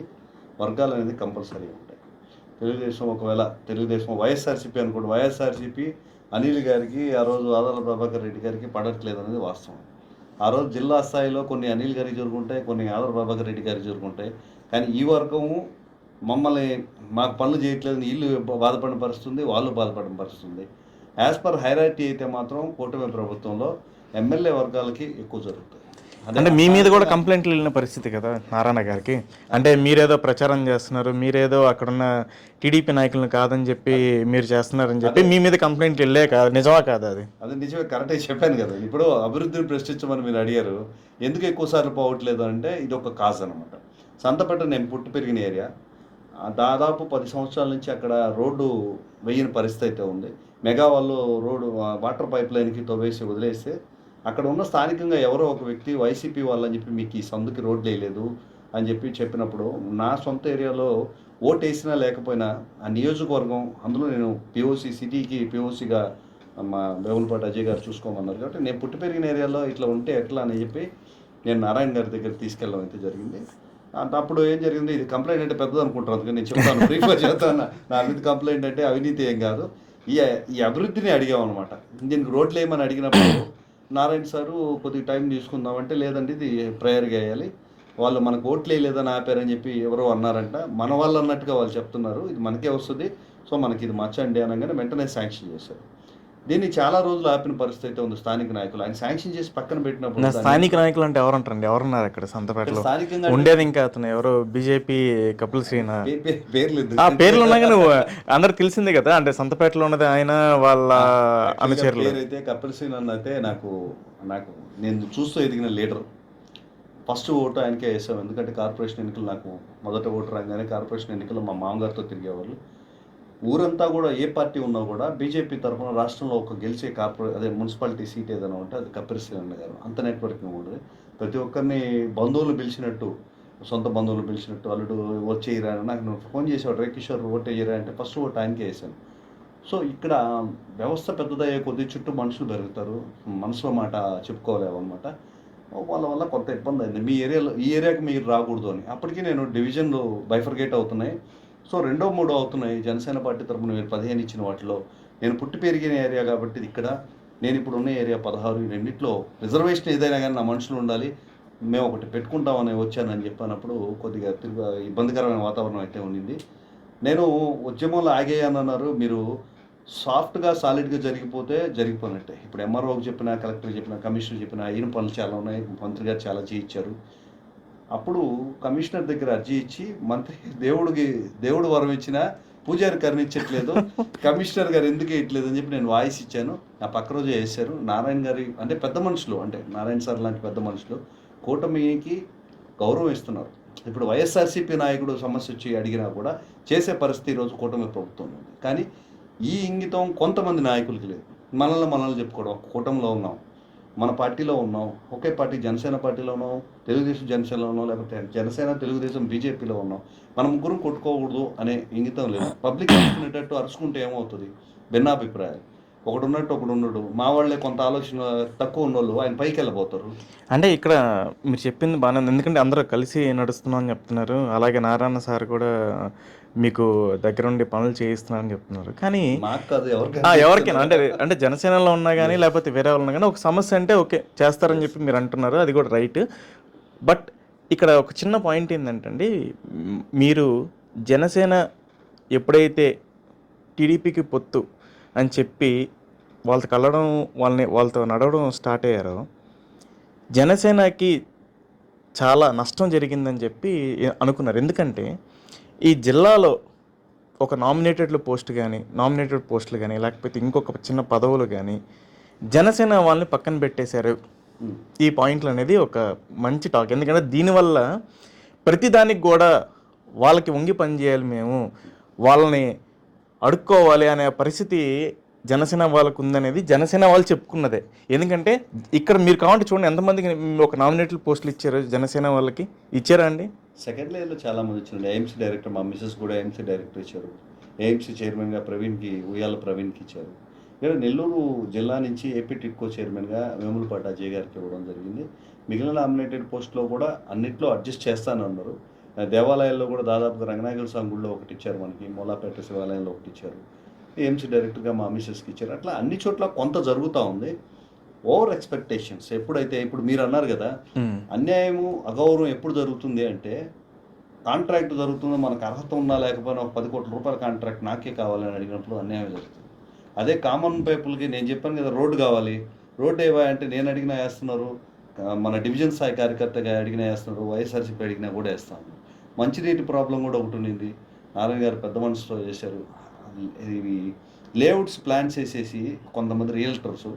వర్గాలు అనేది కంపల్సరీ ఉంటాయి. తెలుగుదేశం వైఎస్ఆర్సీపీ అనుకోండి, వైఎస్ఆర్సీపీ అనిల్ గారికి ఆ రోజు ఆదాల ప్రభాకర్ రెడ్డి గారికి పడట్లేదు అనేది వాస్తవం. ఆ రోజు జిల్లా స్థాయిలో కొన్ని అనిల్ గారికి జరుగుంటాయి, కొన్ని ఆదాల ప్రభాకర్ రెడ్డి గారికి జరుగుంటాయి. కానీ ఈ వర్గము మాకు పనులు చేయట్లేదు వీళ్ళు బాధపడిన పరిస్థితుంది, వాళ్ళు బాధపడిన పరిస్థితుంది. యాజ్ పర్ హైరార్కీ అయితే మాత్రం కూటమి ప్రభుత్వంలో ఎమ్మెల్యే వర్గాలకి ఎక్కువ జరుగుతుంది. అంటే మీ మీద కూడా కంప్లైంట్లు వెళ్ళిన పరిస్థితి కదా నారాయణ గారికి. అంటే మీరేదో ప్రచారం చేస్తున్నారు, మీరేదో అక్కడున్న టీడీపీ నాయకులను కాదని చెప్పి మీరు చేస్తున్నారని చెప్పి మీ మీద కంప్లైంట్లు వెళ్ళే కాదు, నిజమా కాదా? అది నిజమే, కరెక్ట్గా చెప్పాను కదా. ఇప్పుడు అభివృద్ధిని ప్రశ్నించమని మీరు అడిగారు. ఎందుకు ఎక్కువ సార్లు పోవట్లేదు అంటే ఇది ఒక కాజ్ అనమాట. సంతపేట నేను పుట్టి పెరిగిన ఏరియా. దాదాపు 10 సంవత్సరాల నుంచి అక్కడ రోడ్డు వేయని పరిస్థితి అయితే ఉంది. మెగా వాళ్ళు రోడ్డు వాటర్ పైప్ లైన్కి తవ్వేసి వదిలేస్తే అక్కడ ఉన్న స్థానికంగా ఎవరో ఒక వ్యక్తి వైసీపీ వాళ్ళని చెప్పి మీకు ఈ సందుకి రోడ్లు వేయలేదు అని చెప్పినప్పుడు నా సొంత ఏరియాలో ఓటు వేసినా లేకపోయినా ఆ నియోజకవర్గం అందులో నేను పిఓసి సిటీకి పిఓసిగా మా వేములపాటి అజయ్ గారు చూసుకోమన్నారు కాబట్టి నేను పుట్టి పెరిగిన ఏరియాలో ఇట్లా ఉంటే ఎట్లా అని చెప్పి నేను నారాయణ గారి దగ్గర తీసుకెళ్ళడం అయితే జరిగింది. అప్పుడు ఏం జరిగింది, ఇది కంప్లైంట్ అంటే పెద్దది అనుకుంటారు, అందుకని నేను చెప్తాను బ్రీఫ్గా చెప్తాను. నా అభివృద్ధి కంప్లైంట్ అంటే అవినీతి ఏం కాదు, ఈ అభివృద్ధిని అడిగామన్నమాట. దీనికి రోడ్లు వేయమని అడిగినప్పుడు నారాయణ సారు కొద్దిగా టైం తీసుకుందామంటే లేదండి ఇది ప్రయర్గా వేయాలి, వాళ్ళు మనకు ఓట్లు వేయలేదని ఆపారని చెప్పి ఎవరో అన్నారంట, మన వాళ్ళు అన్నట్టుగా వాళ్ళు చెప్తున్నారు, ఇది మనకే వస్తుంది, సో మనకి ఇది మచ్చండి అనగానే వెంటనే శాంక్షన్ చేశారు. దీన్ని చాలా రోజులు ఆపిన పరిస్థితి ఉంది స్థానిక నాయకులు. ఆయన శాంక్షన్ చేసి పక్కన పెట్టినప్పుడు స్థానిక నాయకులు అంటే ఎవరంటారండి, ఎవరున్నారు అక్కడ సంతపేటలో స్థానికంగా ఉండేది? ఇంకా అతను ఎవరో బీజేపీ కపిల్ శ్రీనా పేర్లు పేర్లు ఉన్నా కానీ అందరు తెలిసిందే కదా, అంటే సంతపేటలో ఉన్నది ఆయన వాళ్ళ అనుచరులు. పేరైతే కపిల్ శ్రీన్ అయితే నాకు నేను చూస్తూ ఎదిగిన లీడర్. ఫస్ట్ ఓటు ఆయనకే వేసాం, ఎందుకంటే కార్పొరేషన్ ఎన్నికలు నాకు మొదట ఓటు రాగానే కార్పొరేషన్ ఎన్నికలు మా మామగారితో తిరిగేవాళ్ళు. ఊరంతా కూడా ఏ పార్టీ ఉన్నా కూడా బీజేపీ తరఫున రాష్ట్రంలో ఒక గెలిచే మున్సిపాలిటీ సీట్ ఏదైనా ఉంటే అది కపిల్ శ్రీన్ గారు. అంత నెట్వర్కింగ్ ఉండదు. ప్రతి ఒక్కరిని బంధువులు పిలిచినట్టు, సొంత బంధువులు పిలిచినట్టు, అల్లుడు వచ్చేయరా నాకు నువ్వు ఫోన్ చేసేవాడు, రే కిషోర్ ఓటు వేయరా అంటే ఫస్ట్ ఓటు ఆయనకే వేసాను. సో ఇక్కడ వ్యవస్థ పెద్దదయ్యే కొద్ది చుట్టూ మనుషులు పెరుగుతారు, మనసులో మాట చెప్పుకోలేమన్నమాట. వాళ్ళ వల్ల కొంత ఇబ్బంది అయింది. ఈ ఏరియాకి మీరు రాకూడదు అని. అప్పటికి నేను డివిజన్లు బైఫర్గేట్ అవుతున్నాయి, సో 2, 3 అవుతున్నాయి. జనసేన పార్టీ తరఫున మీరు 15 ఇచ్చిన వాటిలో నేను పుట్టి పెరిగిన ఏరియా కాబట్టి ఇక్కడ, నేను ఇప్పుడు ఉన్న ఏరియా 16, ఈ రెండిట్లో రిజర్వేషన్ ఏదైనా కానీ నా మనుషులు ఉండాలి, మేము ఒకటి పెట్టుకుంటామని వచ్చానని చెప్పినప్పుడు కొద్దిగా ఇబ్బందికరమైన వాతావరణం అయితే ఉండింది. నేను ఉద్యమంలో ఆగేయనన్నారు, మీరు సాఫ్ట్గా సాలిడ్గా జరిగిపోయినట్టే. ఇప్పుడు ఎంఆర్ఓకి చెప్పినా, కలెక్టర్ చెప్పినా, కమిషనర్ చెప్పినా అయిన పనులు చాలా ఉన్నాయి, మంత్రి గారు చాలా చేయించారు. అప్పుడు కమిషనర్ దగ్గర అర్జీ ఇచ్చి మంత్రి దేవుడు వరం ఇచ్చినా పూజారి కరుణించట్లేదు, కమిషనర్ గారు ఎందుకు వేయట్లేదు అని చెప్పి నేను వాయిస్ ఇచ్చాను. నా పక్క రోజే వేశారు. నారాయణ గారి అంటే పెద్ద మనుషులు, అంటే నారాయణ సార్ లాంటి పెద్ద మనుషులు కూటమికి గౌరవం ఇస్తున్నారు. ఇప్పుడు వైఎస్ఆర్సీపీ నాయకుడు సమస్య వచ్చి అడిగినా కూడా చేసే పరిస్థితి ఈరోజు కూటమి ప్రభుత్వం ఉంది. కానీ ఈ ఇంగితం కొంతమంది నాయకులకి లేదు. మనల్ని చెప్పుకోవడం, కూటమిలో ఉన్నాం, మన పార్టీలో ఉన్నాం, ఒకే పార్టీ జనసేన పార్టీలో ఉన్నాం, తెలుగుదేశం జనసేనలో ఉన్నాం, లేకపోతే జనసేన తెలుగుదేశం బీజేపీలో ఉన్నాం, మన ముగ్గురు కొట్టుకోకూడదు అనే ఇంగితం లేదు. పబ్లిక్ అనుకునేటట్టు అరుచుకుంటే ఏమవుతుంది, భిన్నాభిప్రాయాలు, ఒకడు ఉన్నట్టు ఒకడు ఉండడు. మా వాళ్ళే కొంత ఆలోచన తక్కువ ఉన్నోళ్ళు ఆయన పైకి వెళ్ళిపోతారు. అంటే ఇక్కడ మీరు చెప్పింది బాగానే ఉంది, ఎందుకంటే అందరూ కలిసి నడుస్తున్నాం అని చెప్తున్నారు. అలాగే నారాయణ సార్ కూడా మీకు దగ్గరుండి పనులు చేయిస్తున్నారని చెప్తున్నారు. కానీ ఎవరికైనా అంటే జనసేనలో ఉన్నా కానీ లేకపోతే వేరే వాళ్ళు ఉన్నా కానీ ఒక సమస్య అంటే ఓకే చేస్తారని చెప్పి మీరు అంటున్నారు, అది కూడా రైట్. బట్ ఇక్కడ ఒక చిన్న పాయింట్ ఏంటంటే, మీరు జనసేన ఎప్పుడైతే టీడీపీకి పొత్తు అని చెప్పి వాళ్ళతో కలవడం, వాళ్ళతో నడవడం స్టార్ట్ అయ్యారో జనసేనకి చాలా నష్టం జరిగిందని చెప్పి అనుకున్నారు. ఎందుకంటే ఈ జిల్లాలో ఒక నామినేటెడ్ పోస్టులు కానీ లేకపోతే ఇంకొక చిన్న పదవులు కానీ జనసేన వాళ్ళని పక్కన పెట్టేశారు. ఈ పాయింట్లు అనేది ఒక మంచి టాక్. ఎందుకంటే దీనివల్ల ప్రతిదానికి కూడా వాళ్ళకి వంగి పనిచేయాలి, మేము వాళ్ళని అడుక్కోవాలి అనే పరిస్థితి జనసేన వాళ్ళకు ఉందనేది జనసేన వాళ్ళు చెప్పుకున్నదే. ఎందుకంటే ఇక్కడ మీరు కావాలంటే చూడండి, ఎంతమందికి ఒక నామినేటెడ్ పోస్టులు ఇచ్చారు జనసేన వాళ్ళకి, ఇచ్చారా అండి? సెకండ్ లేయర్లో చాలామంది ఇచ్చారు. ఏఎంసీ డైరెక్టర్, మా మిస్సెస్ కూడా ఏఎంసీ డైరెక్టర్ ఇచ్చారు. ఏఎంసీ చైర్మన్గా ఉయ్యాల ప్రవీణ్కి ఇచ్చారు. ఇక్కడ నెల్లూరు జిల్లా నుంచి ఏపీ టిడ్కో చైర్మన్గా వేములపాటి అజయ్ గారికి ఇవ్వడం జరిగింది. మిగిలిన నామినేటెడ్ పోస్టులో కూడా అన్నిట్లో అడ్జస్ట్ చేస్తానన్నారు. దేవాలయాల్లో కూడా దాదాపుగా రంగనాయకుల స్వామి గుడిలో ఒకటి ఇచ్చారు, మనకి మూలాపేట శివాలయంలో ఒకటి ఇచ్చారు. ఏఎంసీ డైరెక్టర్గా మా మిస్సెస్కి ఇచ్చారు. అట్లా అన్ని చోట్ల కొంత జరుగుతూ ఉంది. ఓవర్ ఎక్స్పెక్టేషన్స్ ఎప్పుడైతే, ఇప్పుడు మీరు అన్నారు కదా, అన్యాయము అగౌరవం ఎప్పుడు జరుగుతుంది అంటే కాంట్రాక్ట్ జరుగుతుందో, మనకు అర్హత ఉన్నా లేకపోయినా ఒక 10 కోట్ల రూపాయల కాంట్రాక్ట్ నాకే కావాలని అడిగినప్పుడు అన్యాయం జరుగుతుంది. అదే కామన్ పీపుల్కి నేను చెప్పాను కదా, రోడ్డు కావాలి, రోడ్డు ఏవా అంటే నేను అడిగినా వేస్తున్నారు, మన డివిజన్ స్థాయి కార్యకర్తగా అడిగినా వేస్తున్నారు, వైఎస్ఆర్సీపీ అడిగినా కూడా వేస్తాను. మంచినీటి ప్రాబ్లం కూడా ఒకటి ఉండింది, నారాయణ గారు పెద్ద మనసుతో చేశారు. ఇవి లేఅవుట్స్ ప్లాన్స్ వేసేసి కొంతమంది రియల్టర్స్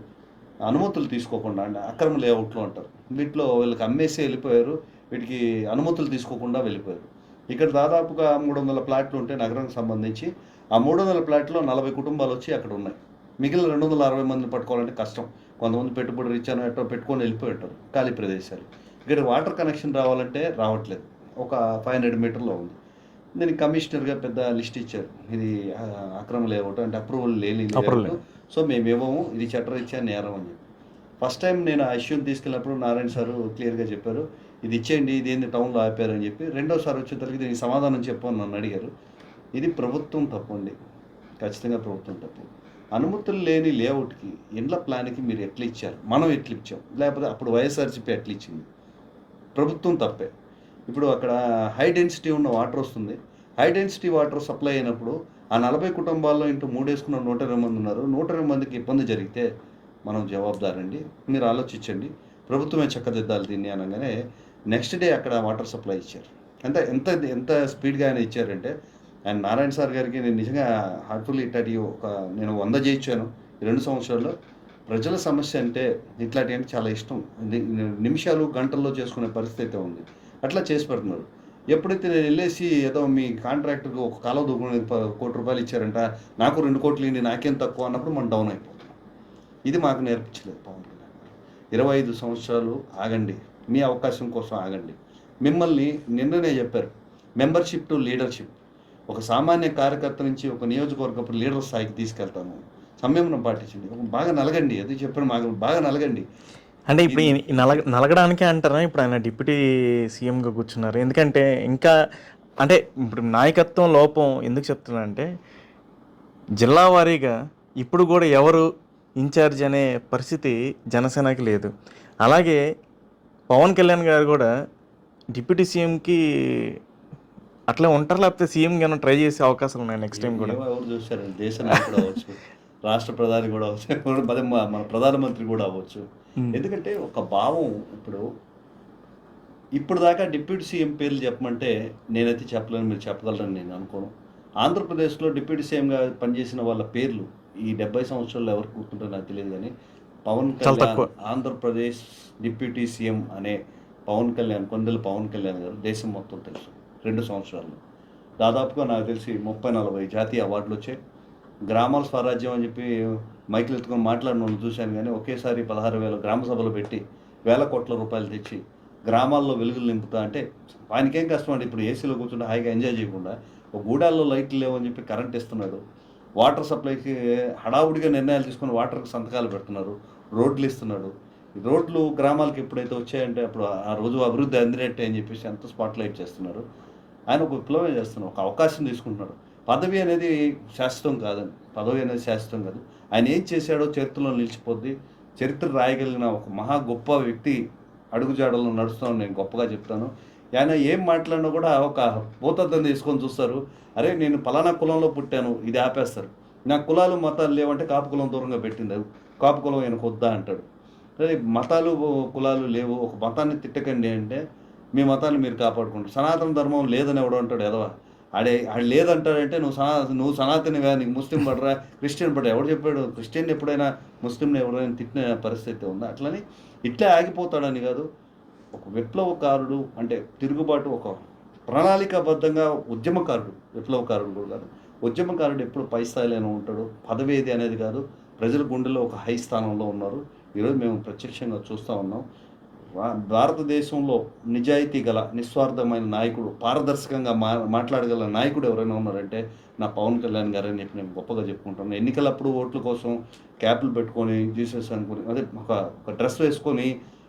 అనుమతులు తీసుకోకుండా, అంటే అక్రమ లేఅవుట్లు అంటారు, వీటిలో వీళ్ళకి అమ్మేసి వెళ్ళిపోయారు, వీటికి అనుమతులు తీసుకోకుండా వెళ్ళిపోయారు. ఇక్కడ దాదాపుగా 300 ప్లాట్లు ఉంటే నగరానికి సంబంధించి, ఆ 300 ప్లాట్లో 40 కుటుంబాలు వచ్చి అక్కడ ఉన్నాయి. మిగిలిన 260 మందిని పట్టుకోవాలంటే కష్టం. కొంతమంది పెట్టుబడి రీచాను ఎట్టో పెట్టుకొని వెళ్ళిపోయారు ఖాళీ ప్రదేశాలు. ఇక్కడ వాటర్ కనెక్షన్ రావాలంటే రావట్లేదు. ఒక 500 మీటర్లో ఉంది. దీనికి కమిషనర్‌గా పెద్ద లిస్ట్ ఇచ్చారు. ఇది అక్రమ లేఅవుట్ అంటే అప్రూవల్ లేని అప్రూవల్ లేఅవుట్. సో మేము ఇవ్వము. ఇది చట్టరీత్యా నేరం అని చెప్పి. ఫస్ట్ టైం నేను ఆ ఇష్యూని తీసుకెళ్ళినప్పుడు నారాయణ సారు క్లియర్‌గా చెప్పారు. ఇది ఇచ్చేయండి. ఇదేంది టౌన్‌లో ఆపారని చెప్పి. రెండోసారి వచ్చేసరికి దీనికి సమాధానం చెప్పు అని నన్ను అడిగారు. ఇది ప్రభుత్వం తప్పండి. ఖచ్చితంగా ప్రభుత్వం తప్పు. అనుమతులు లేని లేఅవుట్‌కి ఇండ్ల ప్లాన్‌కి మీరు ఎట్లా ఇచ్చారు? మనం ఎట్లా ఇచ్చాం? లేకపోతే అప్పుడు వైఎస్ఆర్‌సీపీ ఎట్లా ఇచ్చింది? ప్రభుత్వం తప్పే. ఇప్పుడు అక్కడ హై డెన్సిటీ ఉన్న వాటర్ వస్తుంది. హై డెన్సిటీ వాటర్ సప్లై అయినప్పుడు ఆ 40 కుటుంబాల్లో ఇంటూ 3 వేసుకున్న 120 మంది ఉన్నారు. 120 మందికి ఇబ్బంది జరిగితే మనం జవాబుదారండి. మీరు ఆలోచించండి. ప్రభుత్వమే చక్కదిద్దాలి దీన్ని అనగానే నెక్స్ట్ డే అక్కడ వాటర్ సప్లై ఇచ్చారు. అంటే ఎంత స్పీడ్‌గా ఆయన ఇచ్చారంటే ఆయన నారాయణ సార్ గారికి నేను నిజంగా హార్ట్‌ఫుల్లీ నేను 100 చేయించాను ఈ 2 సంవత్సరాల్లో. ప్రజల సమస్య అంటే ఇట్లాంటివి చాలా ఇష్టం. నిమిషాలు, గంటల్లో చేసుకునే పరిస్థితి అయితే ఉంది. అట్లా చేసి పెడుతున్నారు. ఎప్పుడైతే నేను వెళ్ళేసి ఏదో మీ కాంట్రాక్టర్‌కి ఒక కాలువ దువ్వుకునేది ₹1,00,00,000 ఇచ్చారంట. నాకు 2,00,00,000 ఇయ్యండి నాకేం తక్కువ అన్నప్పుడు మనం డౌన్ అయిపోతాం. ఇది మాకు నేర్పించలేదు పవన్ కళ్యాణ్ గారు. 25 సంవత్సరాలు ఆగండి. మీ అవకాశం కోసం ఆగండి. మిమ్మల్ని నిన్ననే చెప్పారు. Membership to leadership. ఒక సామాన్య కార్యకర్త నుంచి ఒక నియోజకవర్గపు లీడర్ స్థాయికి తీసుకెళ్తాను. సంయమనం పాటించండి. బాగా నలగండి. అది చెప్పాను బాగా నలగండి. అంటే ఇప్పుడు ఈ నలగడానికే అంటారా ఇప్పుడు ఆయన డిప్యూటీ సీఎంగా కూర్చున్నారు? ఎందుకంటే ఇంకా అంటే ఇప్పుడు నాయకత్వం లోపం ఎందుకు చెప్తున్నానంటే జిల్లా వారీగా ఇప్పుడు కూడా ఎవరు ఇన్ఛార్జ్ అనే పరిస్థితి జనసేనకి లేదు. అలాగే పవన్ కళ్యాణ్ గారు కూడా డిప్యూటీ సీఎంకి అట్లా ఉంటారు, లేకపోతే సీఎం గాను ట్రై చేసే అవకాశాలు ఉన్నాయి నెక్స్ట్ టైం కూడా? ఎవరు చూశారండి? దేశ నాయకుడు అవ్వచ్చు, రాష్ట్ర ప్రధాని కూడా అవ్వచ్చు, మన ప్రధానమంత్రి కూడా అవ్వచ్చు. ఎందుకంటే ఒక భావం ఇప్పుడు దాకా డిప్యూటీ సీఎం పేర్లు చెప్పమంటే నేనైతే చెప్పలేను, మీరు చెప్పగలరని నేను అనుకోను. ఆంధ్రప్రదేశ్లో డిప్యూటీ సీఎంగా పనిచేసిన వాళ్ళ పేర్లు ఈ 70 సంవత్సరాల్లో ఎవరికి గుర్తుంటారో నాకు తెలియదు కానీ పవన్ కళ్యాణ్ ఆంధ్రప్రదేశ్ డిప్యూటీ సీఎం అనే కొండల పవన్ కళ్యాణ్ గారు దేశం మొత్తం తెలుసు. 2 సంవత్సరాల్లో దాదాపుగా నాకు తెలిసి 30-40 జాతీయ అవార్డులు వచ్చాయి. గ్రామాల స్వరాజ్యం అని చెప్పి మైకులు ఎత్తుకొని మాట్లాడిన వాళ్ళు చూశాను కానీ ఒకేసారి 16,000 గ్రామ సభలు పెట్టి వేల కోట్ల రూపాయలు తెచ్చి గ్రామాల్లో వెలుగులు నింపుతా అంటే ఆయనకేం కష్టం అండి. ఇప్పుడు ఏసీలో కూర్చుంటే హాయిగా ఎంజాయ్ చేయకుండా ఒక గూడాల్లో లైట్లు లేవని చెప్పి కరెంట్ ఇస్తున్నాడు. వాటర్ సప్లైకి హడావుడిగా నిర్ణయాలు తీసుకొని వాటర్కి సంతకాలు పెడుతున్నారు. రోడ్లు ఇస్తున్నాడు. ఈ రోడ్లు గ్రామాలకు ఎప్పుడైతే వచ్చాయంటే అప్పుడు ఆ రోజు అభివృద్ధి అందినట్టే అని చెప్పేసి ఎంత స్పాట్లైట్ చేస్తున్నారు. ఆయన ఒక విప్లవం చేస్తున్నారు, ఒక అవకాశం తీసుకుంటున్నారు. పదవి అనేది శాశ్వతం కాదండి. పదవి అనేది శాశ్వతం కాదు. ఆయన ఏం చేశాడో చరిత్రలో నిలిచిపోద్ది. చరిత్ర రాయగలిగిన ఒక మహా గొప్ప వ్యక్తి అడుగుజాడల్లో నడుస్తాను నేను గొప్పగా చెప్తాను. ఆయన ఏం మాట్లాడినా కూడా ఒక భూతద్దం తీసుకొని చూస్తారు. అరే నేను పలానా కులంలో పుట్టాను, ఇది ఆపేస్తారు. నాకు కులాలు మతాలు లేవంటే కాపు కులం దూరంగా పెట్టింది, కాపు కులం ఈయనకు వద్దా అంటాడు. అదే మతాలు కులాలు లేవు, ఒక మతాన్ని తిట్టకండి అంటే మీ మతాన్ని మీరు కాపాడుకుంటారు. సనాతన ధర్మం లేదని ఎవడో అంటాడు ఎదవా. ఆడు లేదంటాడంటే నువ్వు సనాతనివా, నీకు ముస్లిం పడరా, క్రిస్టియన్ పడరా. ఎవడు చెప్పాడు? క్రిస్టియన్ ఎప్పుడైనా ముస్లింని ఎవరైనా తిట్టిన పరిస్థితి ఉందా? అట్లని ఇట్లా ఆగిపోతాడని కాదు. ఒక విప్లవకారుడు అంటే తిరుగుబాటు, ఒక ప్రణాళికాబద్ధంగా ఉద్యమకారుడు, విప్లవకారుడు కూడా కాదు. ఉద్యమకారుడు ఎప్పుడు పై స్థాయిలోనే ఉంటాడు. పదవి ఏది అనేది కాదు. ప్రజల గుండెలో ఒక హై స్థానంలో ఉన్నారు. ఈరోజు మేము ప్రత్యక్షంగా చూస్తూ ఉన్నాం. భారతదేశంలో నిజాయితీ గల నిస్వార్థమైన నాయకుడు, పారదర్శకంగా మాట్లాడగల నాయకుడు ఎవరైనా ఉన్నారంటే నా పవన్ కళ్యాణ్ గారు అని చెప్పి నేను గొప్పగా చెప్పుకుంటాను. ఎన్నికలప్పుడు ఓట్ల కోసం క్యాప్లు పెట్టుకొని జీసస్ అనుకుని అదే ఒక డ్రెస్ వేసుకొని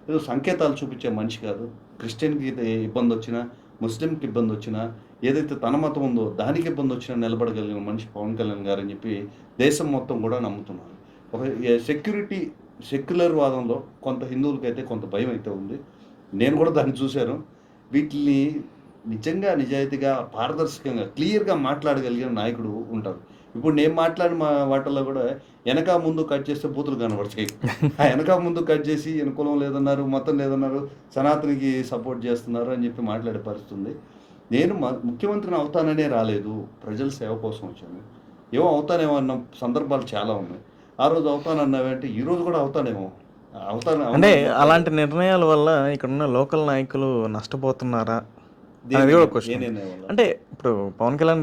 ఏదో సంకేతాలు చూపించే మనిషి కాదు. క్రిస్టియన్కి ఇబ్బంది వచ్చినా, ముస్లింకి ఇబ్బంది వచ్చినా, ఏదైతే తన మతం ఉందో దానికి ఇబ్బంది వచ్చినా నిలబడగలిగిన మనిషి పవన్ కళ్యాణ్ గారు అని చెప్పి దేశం మొత్తం కూడా నమ్ముతున్నారు. ఒక సెక్యులర్ వాదంలో కొంత హిందువులకైతే కొంత భయం అయితే ఉంది. నేను కూడా దాన్ని చూశాను. వీటిని నిజంగా నిజాయితీగా పారదర్శకంగా క్లియర్గా మాట్లాడగలిగిన నాయకుడు ఉంటారు. ఇప్పుడు నేను మాట్లాడిన వాటిల్లో కూడా వెనక ముందు కట్ చేస్తే బూతులు కనబడతాయి. ఆ వెనక ముందు కట్ చేసి కులం లేదన్నారు, మతం లేదన్నారు, సనాతనికి సపోర్ట్ చేస్తున్నారు అని చెప్పి మాట్లాడే పరిస్థితి ఉంది. నేను ముఖ్యమంత్రిని అవుతాననే రాలేదు, ప్రజల సేవ కోసం వచ్చాను. ఏమో అవుతానేమో అన్న సందర్భాలు చాలా ఉన్నాయి. ఆ రోజు అవుతానన్నావంటే ఈ రోజు కూడా అవుతానేమో. అంటే అలాంటి నిర్ణయాల వల్ల ఇక్కడున్న లోకల్ నాయకులు నష్టపోతున్నారా అనేది కూడా క్వశ్చన్. అంటే ఇప్పుడు పవన్ కళ్యాణ్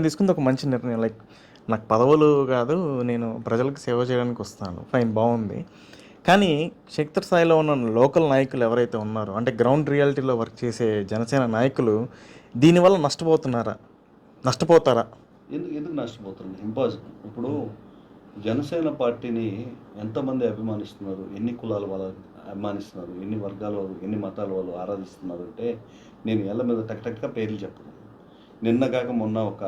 తీసుకుంది ఒక మంచి నిర్ణయం. లైక్ నాకు పదవులు కాదు, నేను ప్రజలకు సేవ చేయడానికి వస్తాను, ఫైన్, బాగుంది. కానీ క్షేత్రస్థాయిలో ఉన్న లోకల్ నాయకులు ఎవరైతే ఉన్నారో, అంటే గ్రౌండ్ రియాలిటీలో వర్క్ చేసే జనసేన నాయకులు దీనివల్ల నష్టపోతారా? ఎందుకు నష్టపోతుంది? ఇంపాసిబుల్. ఇప్పుడు జనసేన పార్టీని ఎంతమంది అభిమానిస్తున్నారు, ఎన్ని కులాల వాళ్ళు అభిమానిస్తున్నారు, ఎన్ని వర్గాల వాళ్ళు, ఎన్ని మతాల వాళ్ళు ఆరాధిస్తున్నారు అంటే నేను ఏళ్ళ మీద టక్గా పేర్లు చెప్పను. నిన్నగాక మొన్న ఒక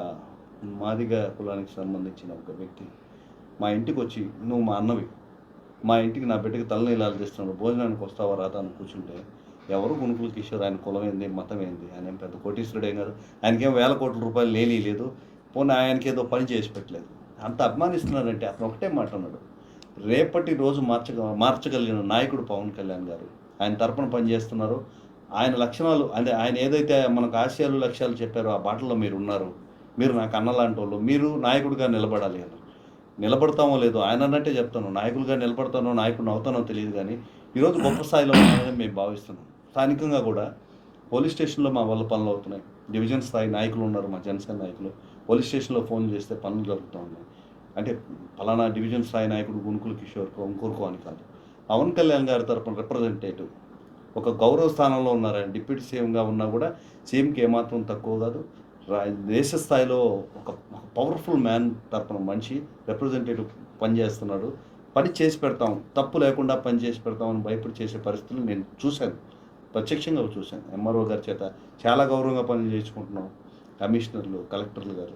మాదిగ కులానికి సంబంధించిన ఒక వ్యక్తి మా ఇంటికి వచ్చి, నువ్వు మా అన్నవి, మా ఇంటికి నా బిడ్డకి తలనీలాలు తెస్తున్నాడు, భోజనానికి వస్తావా రాదా అని కూర్చుంటే, ఎవరు గుణుకుల కిషోర్, ఆయన కులం ఏంది, మతం ఏంది, ఆయన ఏం పెద్ద కోటీశ్వరుడు ఏం కాదు, ఆయనకేం వేల కోట్ల రూపాయలు లేదు, పోనీ ఆయనకి ఏదో పని చేసి పెట్టలేదు. అంత అభిమానిస్తున్నాడంటే అతను ఒకటే మాట అన్నాడు, రేపటి రోజు మార్చగలిగిన నాయకుడు పవన్ కళ్యాణ్ గారు. ఆయన తరపున పనిచేస్తున్నారు. ఆయన లక్షణాలు, అంటే ఆయన ఏదైతే మనకు ఆశయాలు లక్ష్యాలు చెప్పారో ఆ బాటలో మీరు ఉన్నారు, మీరు నాకు అన్నలాంటి వాళ్ళు, మీరు నాయకుడిగా నిలబడాలి అని. నిలబడతామో లేదో ఆయన అన్నట్టే చెప్తాను, నాయకులుగా నిలబడతానో నాయకుడిని అవుతానో తెలియదు, కానీ ఈరోజు గొప్ప స్థాయిలో ఉన్నామని మేము భావిస్తున్నాం. స్థానికంగా కూడా పోలీస్ స్టేషన్లో మా వల్ల పనులు అవుతున్నాయి. డివిజన్ స్థాయి నాయకులు ఉన్నారు, మా జనసేన నాయకులు. పోలీస్ స్టేషన్లో ఫోన్ చేస్తే పనులు జరుగుతూ ఉన్నాయి. అంటే ఫలానా డివిజన్ స్థాయి నాయకుడు గుణుకుల కిషోర్కో ఇంకోరుకో అని కాదు, పవన్ కళ్యాణ్ గారి తరపున రిప్రజెంటేటివ్ ఒక గౌరవ స్థానంలో ఉన్నారు. ఆయన డిప్యూటీ సీఎంగా ఉన్నా కూడా సీఎంకి ఏమాత్రం తక్కువ కాదు. దేశ స్థాయిలో ఒక పవర్ఫుల్ మ్యాన్ తరపున మనిషి రిప్రజెంటేటివ్ పనిచేస్తున్నాడు. పని చేసి పెడతాం, తప్పు లేకుండా పని చేసి పెడతామని భయపడి చేసే పరిస్థితులు నేను చూశాను, ప్రత్యక్షంగా చూశాను. ఎంఆర్ఓ గారి చేత చాలా గౌరవంగా పనులు చేయించుకుంటున్నాం. కమిషనర్లు, కలెక్టర్లు గారు,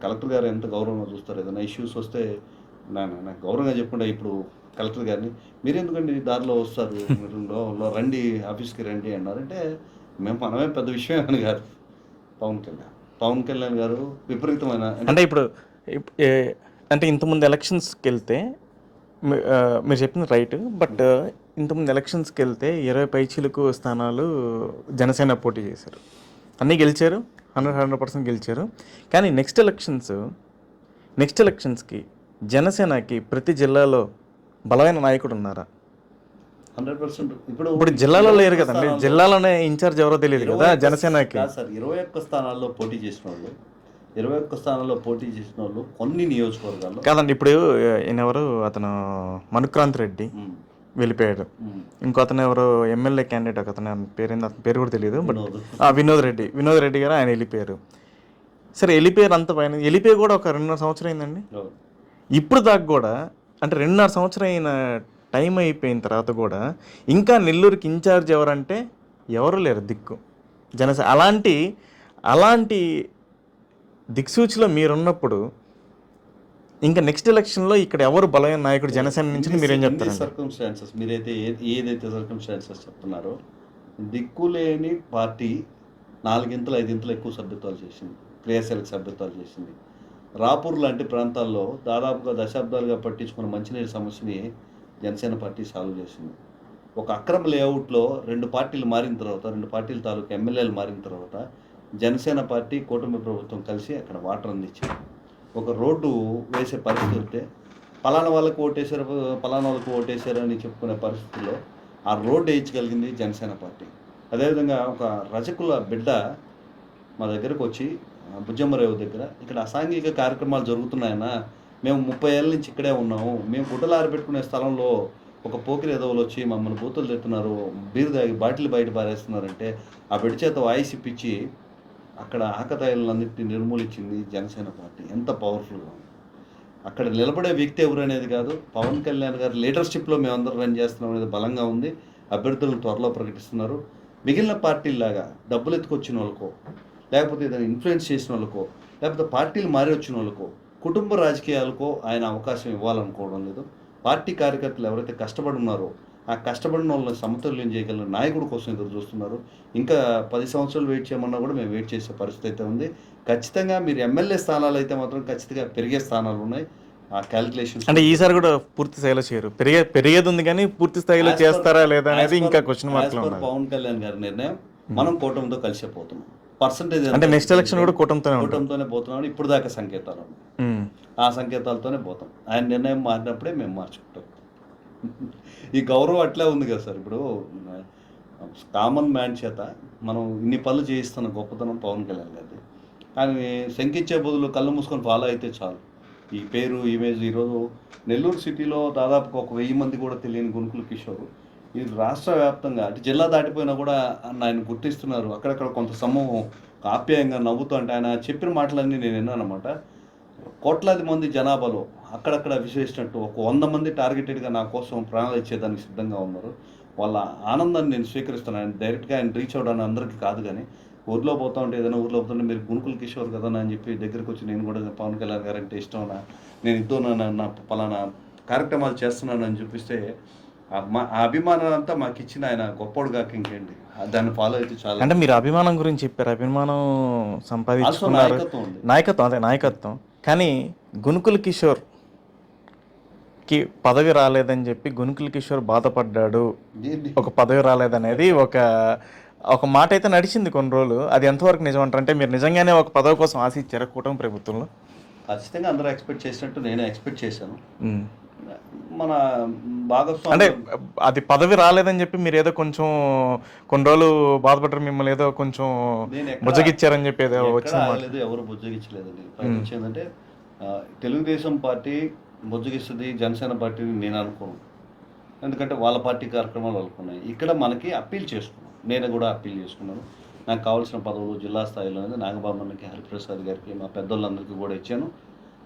కలెక్టర్ గారు ఎంత గౌరవంగా చూస్తారు. ఏదైనా ఇష్యూస్ వస్తే నాకు గౌరవంగా చెప్పుకుంటే, ఇప్పుడు కలెక్టర్ గారిని మీరు ఎందుకండి దారిలో వస్తారు, మీరు రండి ఆఫీస్కి రండి అన్నారంటే మనమే పెద్ద విషయం అని కాదు. పవన్ కళ్యాణ్ గారు విపరీతమైన, అంటే ఇప్పుడు అంటే ఇంతకుముందు ఎలక్షన్స్కి వెళ్తే మీరు చెప్పింది రైట్, బట్ ఇంతకుముందు ఎలక్షన్స్కి వెళ్తే 20 పైచీలకు స్థానాలు జనసేన పోటీ చేశారు, అన్నీ గెలిచారు, 100% గెలిచారు. కానీ నెక్స్ట్ ఎలక్షన్స్కి జనసేనకి ప్రతి జిల్లాలో బలమైన నాయకుడు ఉన్నారా? 100%. ఇప్పుడు జిల్లాలో లేరు కదండి, జిల్లాలోనే ఇన్ఛార్జ్ ఎవరో తెలియదు కదా జనసేనకి. సార్ 21 స్థానాల్లో పోటీ చేసిన వాళ్ళు కొన్ని నియోజకవర్గాల్లో కాదండి. ఇప్పుడు ఎవరు అతను మనుక్రాంత్ రెడ్డి వెళ్ళిపోయాడు, ఇంకో అతను ఎవరు ఎమ్మెల్యే క్యాండిడేట్, అతను పేరేంది, అతని పేరు కూడా తెలియదు, బట్ వినోద్ రెడ్డి గారు ఆయన వెళ్ళిపోయారు. సరే వెళ్ళిపోయారు, అంత పైన వెళ్ళిపోయి కూడా ఒక 2.5 సంవత్సరం అయిందండి. ఇప్పుడు దాకా కూడా, అంటే 2.5 సంవత్సరం అయిన టైం అయిపోయిన తర్వాత కూడా ఇంకా నెల్లూరుకి ఇన్ఛార్జ్ ఎవరంటే ఎవరు లేరు దిక్కు జనసేన. అలాంటి దిక్సూచిలో మీరున్నప్పుడు ఇంకా నెక్స్ట్ ఎలక్షన్లో ఇక్కడ ఎవరు బలమైన నాయకుడు జనసేన నుంచి మీరేం చెప్తారు? సర్కమ్స్టాన్సెస్ మీరైతే ఏదైతే సర్కమ్స్టాన్సెస్ చెప్తున్నారో, దిక్కులేని పార్టీ 4 ఇంతలు 5 ఇంతలు ఎక్కువ సభ్యత్వాలు చేసింది, క్రియాశీలక సభ్యత్వాలు చేసింది. రాపూర్ లాంటి ప్రాంతాల్లో దాదాపుగా దశాబ్దాలుగా పట్టించుకున్న మంచినీటి సమస్యని జనసేన పార్టీ సాల్వ్ చేసింది. ఒక అక్రమ లేఅవుట్లో 2 పార్టీలు మారిన తర్వాత, 2 పార్టీల తాలూకు ఎమ్మెల్యేలు మారిన తర్వాత జనసేన పార్టీ కూటమి ప్రభుత్వం కలిసి అక్కడ వాటర్ అందించింది. ఒక రోడ్డు వేసే పరిస్థితి వస్తే పలానా వాళ్ళకు ఓటేశారు అని చెప్పుకునే పరిస్థితుల్లో ఆ రోడ్డు వేయించగలిగింది జనసేన పార్టీ. అదేవిధంగా ఒక రజకుల బిడ్డ మా దగ్గరకు వచ్చి, బుజ్జమ్మరేవు దగ్గర, ఇక్కడ అసాంఘిక కార్యక్రమాలు జరుగుతున్నాయన్నా, మేము 30 ఏళ్ళ నుంచి ఇక్కడే ఉన్నాము, మేము గుడ్డలు ఆరబెట్టుకునే స్థలంలో ఒక పోకిరి ఎదవలు వచ్చి మమ్మల్ని బూతులు తెస్తున్నారు, బీరు దాగి బాటిల్ బయట పారేస్తున్నారంటే ఆ బిడ్డ చేత వాయిస్ ఇప్పించి అక్కడ ఆకతాయిలన్నింటినీ నిర్మూలించింది జనసేన పార్టీ. ఎంత పవర్ఫుల్గా ఉంది. అక్కడ నిలబడే వ్యక్తి ఎవరు అనేది కాదు, పవన్ కళ్యాణ్ గారి లీడర్షిప్లో మేమందరం రన్ చేస్తున్నాం అనేది బలంగా ఉంది. అభ్యర్థులను త్వరలో ప్రకటిస్తున్నారు. మిగిలిన పార్టీల్లాగా డబ్బులు ఎత్తుకొచ్చిన వాళ్ళకో, లేకపోతే ఏదైనా ఇన్ఫ్లుయెన్స్ చేసిన వాళ్ళకో, లేకపోతే పార్టీలు మారి వచ్చిన వాళ్ళకో, కుటుంబ రాజకీయాలకో ఆయన అవకాశం ఇవ్వాలనుకోవడం లేదు. పార్టీ కార్యకర్తలు ఎవరైతే కష్టపడి ఉన్నారో ఆ కష్టపడిన వాళ్ళని సమతుల్యం చేయగలిగిన నాయకుడి కోసం ఎదురు చూస్తున్నారు. ఇంకా 10 సంవత్సరాలు వెయిట్ చేయమన్నా కూడా మేము వెయిట్ చేసే పరిస్థితి అయితే ఉంది. ఖచ్చితంగా మీరు ఎమ్మెల్యే స్థానాలు అయితే మాత్రం ఖచ్చితంగా పెరిగే స్థానాలు ఉన్నాయి. ఆ క్యాలిక్యులేషన్ అంటే ఈసారి కూడా పూర్తి స్థాయిలో చేయరు, పెరిగేది ఉంది కానీ పూర్తి స్థాయిలో చేస్తారా లేదా అనేది ఇంకా క్వశ్చన్ మార్క్ లో ఉంది. పవన్ కళ్యాణ్ గారి నిర్ణయం, మనం కూటమితో కలిసిపోతున్నాం. పర్సెంటేజ్ అంటే నెక్స్ట్ ఎలక్షన్ కూడా కూటమితోనే పోతున్నాం. ఇప్పుడు దాకా సంకేతాలు ఆ సంకేతాలతోనే పోతాం. ఆయన నిర్ణయం మారినప్పుడే మేము మార్చుకుంటాం. ఈ గౌరవం అట్లే ఉంది కదా సార్. ఇప్పుడు కామన్ మ్యాన్ చేత మనం ఇన్ని పనులు చేయిస్తున్న గొప్పతనం పవన్ కళ్యాణ్ గారిది. కానీ శంకించే బదులు కళ్ళు మూసుకొని ఫాలో అయితే చాలు. ఈ పేరు ఇమేజ్ ఈరోజు నెల్లూరు సిటీలో దాదాపుగా ఒక 1000 మంది కూడా తెలియని గునుకుల కిషోర్ ఇది రాష్ట్ర వ్యాప్తంగా అంటే జిల్లా దాటిపోయినా కూడా ఆయన గుర్తిస్తున్నారు. అక్కడక్కడ కొంత సమూహం ఆప్యాయంగా నవ్వుతూ అంటే ఆయన చెప్పిన మాటలన్నీ నేను విన్నానమాట. కోట్లాది మంది జనాభాలో అక్కడక్కడ విశేషించినట్టు ఒక 100 మంది టార్గెటెడ్గా నా కోసం ప్రాణాలు ఇచ్చేదానికి సిద్ధంగా ఉన్నారు. వాళ్ళ ఆనందాన్ని నేను స్వీకరిస్తున్నాను. డైరెక్ట్గా ఆయన రీచ్ అవ్వడానికి అందరికీ కాదు కానీ ఊర్లో పోతా ఉంటే ఏదైనా ఊర్లో పోతుంటే మీరు గునుకుల కిషోర్ కదా అని చెప్పి దగ్గరికి వచ్చి నేను కూడా పవన్ కళ్యాణ్ గారు అంటే ఇష్టం నేను నా పలానా కార్యక్రమాలు చేస్తున్నాను అని చూపిస్తే ఆ అభిమానం అంతా మాకు ఇచ్చిన ఆయన గొప్పోడు కాక ఇంకేంటి దాన్ని ఫాలో అయితే చాలా. అంటే మీరు అభిమానం గురించి చెప్పారు, అభిమానం సంపాదించుకున్నారు, నాయకత్వం ఉంది. నాయకత్వం. కానీ గునుకుల కిషోర్కి పదవి రాలేదని చెప్పి గునుకుల కిషోర్ బాధపడ్డాడు, ఒక పదవి రాలేదనేది ఒక మాట అయితే నడిచింది కొన్ని రోజులు. అది ఎంతవరకు నిజం అంటారు? అంటే మీరు నిజంగానే ఒక పదవి కోసం ఆశించారా కూటమి ప్రభుత్వంలో? ఖచ్చితంగా అందరూ ఎక్స్పెక్ట్ చేసినట్టు నేను ఎక్స్పెక్ట్ చేశాను. మన అంటే భాగస్వామి అది పదవి రాలేదని చెప్పి మీరు ఏదో కొంచెం కొన్ని రోజులు బాధపడ్డారు, మిమ్మల్ని ఏదో కొంచెం నేను బుజ్జగిచ్చారని చెప్పి ఏదో ఎక్కడ వచ్చిన మాట. ఆగలేదు, ఎవరు బుజ్జగించలేదండి. పైనుంచి ఏంటంటే తెలుగుదేశం పార్టీ బుజ్జగిస్తుంది, జనసేన పార్టీని నేను అనుకోను. ఎందుకంటే వాళ్ళ పార్టీ కార్యక్రమాలు వాళ్ళకున్నాయి. ఇక్కడ మనకి అప్పీల్ చేసుకున్నాం, నేను కూడా అప్పీల్ చేసుకున్నాను. నాకు కావాల్సిన పదవులు జిల్లా స్థాయిలో అనేది నాగబాబన్నకి, హరిప్రసాద్ గారికి, మా పెద్దోళ్ళందరికీ కూడా ఇచ్చాను.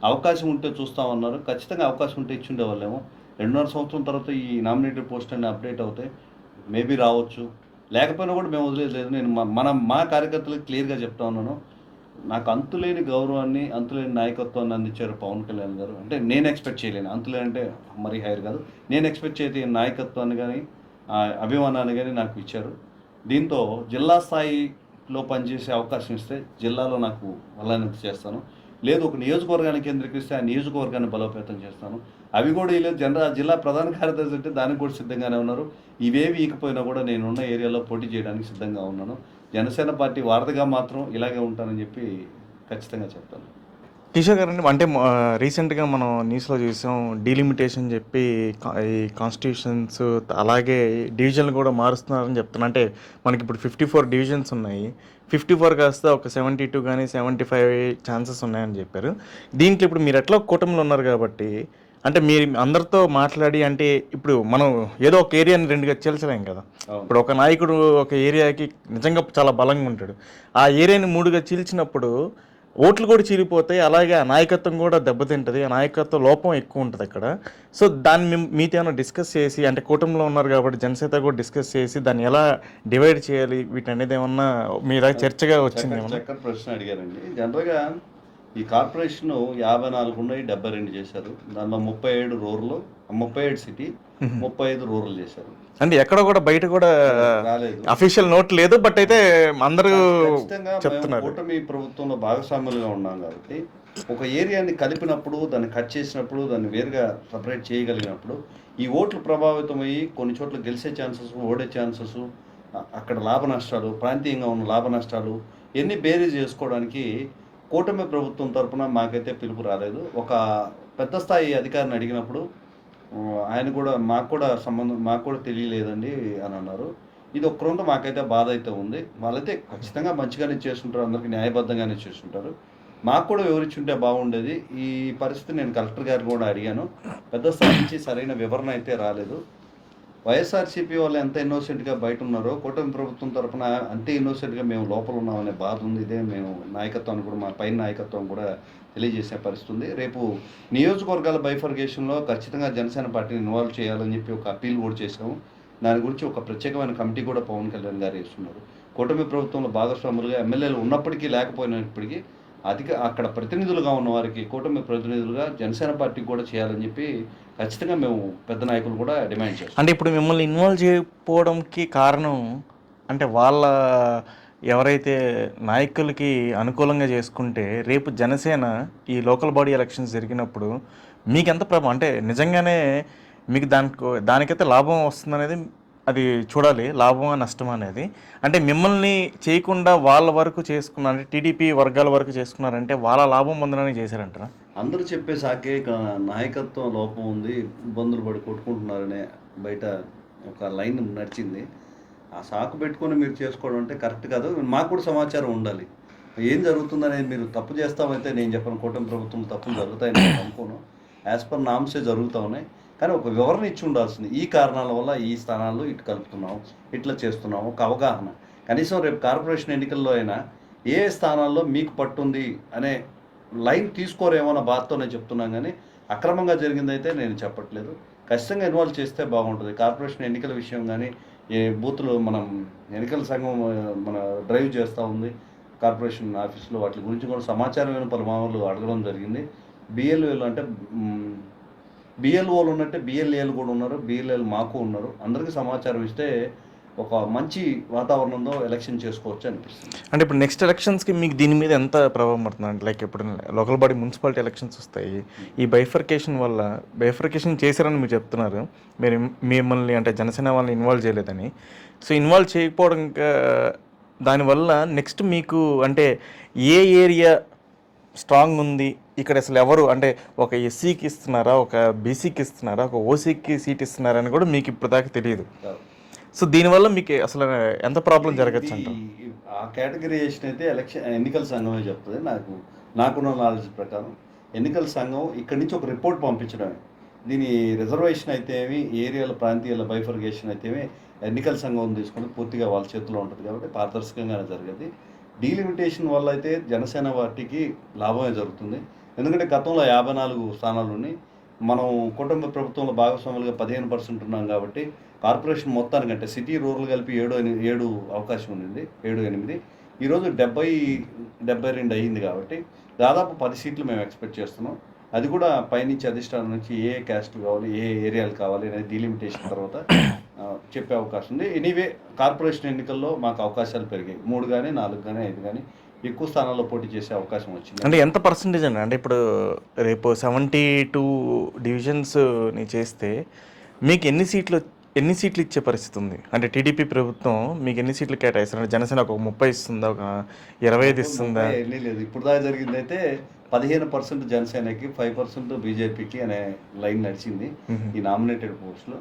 అవకాశం ఉంటే చూస్తామన్నారు. ఖచ్చితంగా అవకాశం ఉంటే ఇచ్చి ఉండేవాళ్ళేమో. 2.5 సంవత్సరం తర్వాత ఈ నామినేటెడ్ పోస్ట్ అన్ని అప్డేట్ అవుతాయి, మేబీ రావచ్చు. లేకపోయినా కూడా మేము వదిలేదు. నేను మా కార్యకర్తలకు క్లియర్గా చెప్తా ఉన్నాను. నాకు అంతులేని గౌరవాన్ని, అంతులేని నాయకత్వాన్ని అందించారు పవన్ కళ్యాణ్ గారు. అంటే నేను ఎక్స్పెక్ట్ చేయలేను, అంతులేని అంటే మరీ హైర్ కాదు, నేను ఎక్స్పెక్ట్ చేసే నాయకత్వాన్ని కానీ అభిమానాన్ని కానీ నాకు ఇచ్చారు. దీంతో జిల్లా స్థాయిలో పనిచేసే అవకాశం ఇస్తే జిల్లాలో నాకు బలాన్నిత చేస్తాను. లేదు ఒక నియోజకవర్గాన్ని కేంద్రీకరిస్తే ఆ నియోజకవర్గాన్ని బలోపేతం చేస్తాను. అవి కూడా లేదు. జిల్లా ప్రధాన కార్యదర్శి అంటే దానికి కూడా సిద్ధంగానే ఉన్నారు. ఇవేవి ఈకపోయినా కూడా నేనున్న ఏరియాలో పోటీ చేయడానికి సిద్ధంగా ఉన్నాను. జనసేన పార్టీ వారధిగా మాత్రం ఇలాగే ఉంటానని చెప్పి ఖచ్చితంగా చెప్తాను. కిషోర్ గారు, అంటే రీసెంట్గా మనం న్యూస్లో చూసాం, డీలిమిటేషన్ చెప్పి ఈ కాన్స్టిట్యూషన్స్ అలాగే డివిజన్లు కూడా మారుస్తున్నారని చెప్తున్నా. అంటే మనకి ఇప్పుడు 54 డివిజన్స్ ఉన్నాయి, 54 కాస్త ఒక 72 కానీ 75 ఛాన్సెస్ ఉన్నాయని చెప్పారు. దీంట్లో ఇప్పుడు మీరు ఎట్లా కూటమిలో ఉన్నారు కాబట్టి, అంటే మీరు అందరితో మాట్లాడి, అంటే ఇప్పుడు మనం ఏదో ఒక ఏరియాని 2గా చీల్చలేం కదా. ఇప్పుడు ఒక నాయకుడు ఒక ఏరియాకి నిజంగా చాలా బలంగా ఉంటాడు, ఆ ఏరియాని 3గా చీల్చినప్పుడు ఓట్లు కూడా చీలిపోతాయి, అలాగే ఆ నాయకత్వం కూడా దెబ్బతింటుంది, ఆ నాయకత్వ లోపం ఎక్కువ ఉంటుంది అక్కడ. సో దాన్ని మీతో ఏమైనా డిస్కస్ చేసి, అంటే కూటమిలో ఉన్నారు కాబట్టి జనసేన కూడా డిస్కస్ చేసి దాన్ని ఎలా డివైడ్ చేయాలి వీటనేది ఏమన్నా మీ దగ్గర చర్చగా వచ్చింది? చక్కటి ప్రశ్న అడిగారండి. జనరల్గా ఈ కార్పొరేషన్ 54 ఉన్నాయి, 72 చేశారు. దానిలో 37 రూరల్, 37 సిటీ, 35 రూరల్ చేశారు. అంటే ఎక్కడ కూడా బయట కూడా రాలేదు, అఫీషియల్ నోట్ లేదు, బట్ అయితే అందరూ ఖచ్చితంగా చెప్తున్నారు. కూటమి ప్రభుత్వంలో భాగస్వాములుగా ఉన్నాం కాబట్టి ఒక ఏరియాని కలిపినప్పుడు, దాన్ని కట్ చేసినప్పుడు, దాన్ని వేరుగా సపరేట్ చేయగలిగినప్పుడు ఈ ఓట్లు ప్రభావితమయ్యి కొన్ని చోట్ల గెలిచే ఛాన్సెస్, ఓడే ఛాన్సెస్, అక్కడ లాభ నష్టాలు, ప్రాంతీయంగా ఉన్న లాభ నష్టాలు ఎన్ని బేరీజ్ చేసుకోవడానికి కూటమి ప్రభుత్వం తరఫున మాకైతే పిలుపు రాలేదు. ఒక పెద్ద స్థాయి అధికారిని అడిగినప్పుడు ఆయన కూడా మాకు కూడా తెలియలేదండి అని అన్నారు. ఇది ఒక్కరుందో మాకైతే బాధ అయితే ఉంది. వాళ్ళైతే ఖచ్చితంగా మంచిగానే చేస్తుంటారు, అందరికీ న్యాయబద్ధంగానే చేస్తుంటారు. మాకు కూడా వివరించుంటే బాగుండేది. ఈ పరిస్థితి నేను కలెక్టర్ గారు కూడా అడిగాను. పెద్ద స్థాయి నుంచి సరైన వివరణ అయితే రాలేదు. వైఎస్ఆర్సీపీ వాళ్ళు ఎంత ఇన్నోసెంట్గా బయట ఉన్నారో కూటమి ప్రభుత్వం తరఫున అంతే ఇన్నోసెంట్గా మేము లోపల ఉన్నామనే బాధ ఉంది. ఇదే మేము నాయకత్వాన్ని కూడా, మా పైన నాయకత్వం కూడా తెలియజేసే పరిస్థితి ఉంది. రేపు నియోజకవర్గాల బైఫర్గేషన్లో ఖచ్చితంగా జనసేన పార్టీని ఇన్వాల్వ్ చేయాలని చెప్పి ఒక అప్పీల్ కూడా చేసాము. దాని గురించి ఒక ప్రత్యేకమైన కమిటీ కూడా పవన్ కళ్యాణ్ గారు వేస్తున్నారు. కూటమి ప్రభుత్వంలో భాగస్వాములుగా ఎమ్మెల్యేలు ఉన్నప్పటికీ లేకపోయినప్పటికీ అక్కడ ప్రతినిధులుగా ఉన్న వారికి కూటమి ప్రతినిధులుగా జనసేన పార్టీకి కూడా చేయాలని చెప్పి ఖచ్చితంగా మేము పెద్ద నాయకులు కూడా డిమాండ్ చేస్తాం. అంటే ఇప్పుడు మిమ్మల్ని ఇన్వాల్వ్ చేయకపోవడంకి కారణం, అంటే వాళ్ళ ఎవరైతే నాయకులకి అనుకూలంగా చేసుకుంటే రేపు జనసేన ఈ లోకల్ బాడీ ఎలక్షన్స్ జరిగినప్పుడు మీకు ఎంత ప్రభావం, అంటే నిజంగానే మీకు దానికైతే లాభం వస్తుందనేది అది చూడాలి, లాభమా నష్టమా అనేది. అంటే మిమ్మల్ని చేయకుండా వాళ్ళ వరకు చేసుకున్నారు, అంటే టీడీపీ వర్గాల వరకు చేసుకున్నారంటే వాళ్ళ లాభం పొందడానికి చేశారంటారా? అందరూ చెప్పే సాకే నాయకత్వం లోపం ఉంది, ఇబ్బందులు పడి కొట్టుకుంటున్నారనే బయట ఒక లైన్ నడిచింది. ఆ సాకు పెట్టుకొని మీరు చేసుకోవడం అంటే కరెక్ట్ కాదు. మాకు కూడా సమాచారం ఉండాలి. ఏం జరుగుతుందనేది మీరు తప్పు చేస్తామైతే నేను చెప్పను, కూటమి ప్రభుత్వం తప్పులు జరుగుతాయని నేను అనుకోను. యాజ్ పర్ నామ్సే జరుగుతూ ఉన్నాయి. కానీ ఒక వివరణ ఇచ్చి ఉండాల్సింది. ఈ కారణాల వల్ల ఈ స్థానాల్లో ఇటు కలుపుతున్నాం, ఇట్లా చేస్తున్నాం, ఒక అవగాహన. కనీసం రేపు కార్పొరేషన్ ఎన్నికల్లో అయినా ఏ స్థానాల్లో మీకు పట్టుంది అనే లైన్ తీసుకోరేమో అన్న బాధతో నేను చెప్తున్నాను. కానీ అక్రమంగా జరిగిందైతే నేను చెప్పట్లేదు. ఖచ్చితంగా ఇన్వాల్వ్ చేస్తే బాగుంటుంది. కార్పొరేషన్ ఎన్నికల విషయం కానీ ఏ బూతులు మనం ఎన్నికల సంఘం మన డ్రైవ్ చేస్తూ ఉంది కార్పొరేషన్ ఆఫీస్లో, వాటి గురించి కూడా సమాచారం పలుమార్లు అడగడం జరిగింది. బిఎల్ఏలు అంటే బిఎల్ఓలు ఉన్నట్టే బిఎల్ఏలు కూడా ఉన్నారు, బిఎల్ఏలు మాకు ఉన్నారు. అందరికీ సమాచారం ఇస్తే ఒక మంచి వాతావరణంలో ఎలక్షన్ చేసుకోవచ్చు అనిపిస్తుంది. అంటే ఇప్పుడు నెక్స్ట్ ఎలక్షన్స్కి మీకు దీని మీద ఎంత ప్రభావం పడుతుంది అంటే లైక్ ఇప్పుడు లోకల్ బాడీ మున్సిపాలిటీ ఎలక్షన్స్ వస్తాయి, ఈ బైఫర్కేషన్ వల్ల బైఫర్కేషన్ చేశారని మీరు చెప్తున్నారు, మీరు మిమ్మల్ని అంటే జనసేన వాళ్ళని ఇన్వాల్వ్ చేయలేదని. సో ఇన్వాల్వ్ చేయకపోవడం దానివల్ల నెక్స్ట్ మీకు అంటే ఏ ఏరియా స్ట్రాంగ్ ఉంది ఇక్కడ, అసలు ఎవరు అంటే ఒక ఎస్సీకి ఇస్తున్నారా, ఒక బీసీకి ఇస్తున్నారా, ఒక ఓసీకి సీట్ ఇస్తున్నారా అని కూడా మీకు ఇప్పుడు దాకా తెలియదు. సో దీనివల్ల మీకు అసలు ఎంత ప్రాబ్లం జరగచ్చు అంట? ఆ కేటగిరైజేషన్ అయితే ఎన్నికల సంఘమే చెప్తుంది. నాకున్న నాలెడ్జ్ ప్రకారం ఎన్నికల సంఘం ఇక్కడి నుంచి ఒక రిపోర్ట్ పంపించడమే. దీని రిజర్వేషన్ అయితేమి, ఏరియాల ప్రాంతీయాల బైఫర్గేషన్ అయితేమి ఎన్నికల సంఘం తీసుకుంటే పూర్తిగా వాళ్ళ చేతిలో ఉంటుంది కాబట్టి పారదర్శకంగానే జరిగేది. డీలిమిటేషన్ వల్ల అయితే జనసేన పార్టీకి లాభమే జరుగుతుంది. ఎందుకంటే గతంలో 54 స్థానాలు ఉన్నాయి. మనం కుటుంబ ప్రభుత్వంలో భాగస్వాములుగా 15% ఉన్నాం కాబట్టి కార్పొరేషన్ మొత్తానికంటే సిటీ రూరల్ కలిపి 7 అవకాశం ఉండింది, 7-8. ఈరోజు 70-72 అయ్యింది కాబట్టి దాదాపు 10 సీట్లు మేము ఎక్స్పెక్ట్ చేస్తున్నాం. అది కూడా పైనుంచి అధిష్టానం నుంచి ఏ క్యాస్ట్ కావాలి, ఏ ఏరియాలు కావాలి అనేది డీలిమిటేషన్ తర్వాత చెప్పే అవకాశం ఉంది. ఎనీవే కార్పొరేషన్ ఎన్నికల్లో మాకు అవకాశాలు పెరిగాయి. 3 కానీ 4 కానీ 5 కానీ ఎక్కువ స్థానాల్లో పోటీ చేసే అవకాశం వచ్చింది. అంటే ఎంత పర్సంటేజ్ అండి? అంటే ఇప్పుడు రేపు 72 డివిజన్స్ని చేస్తే మీకు ఎన్ని సీట్లు ఇచ్చే పరిస్థితి ఉంది? అంటే టీడీపీ ప్రభుత్వం మీకు ఎన్ని సీట్లు కేటాయిస్తారు? అంటే జనసేన ఒక 30 ఇస్తుందా, ఒక 25 ఇస్తుందా? ఎన్ని లేదు. ఇప్పుడు దాకా జరిగింది అయితే 15% జనసేనకి, 5% బీజేపీకి అనే లైన్ నడిచింది ఈ నామినేటెడ్ పోస్టులు.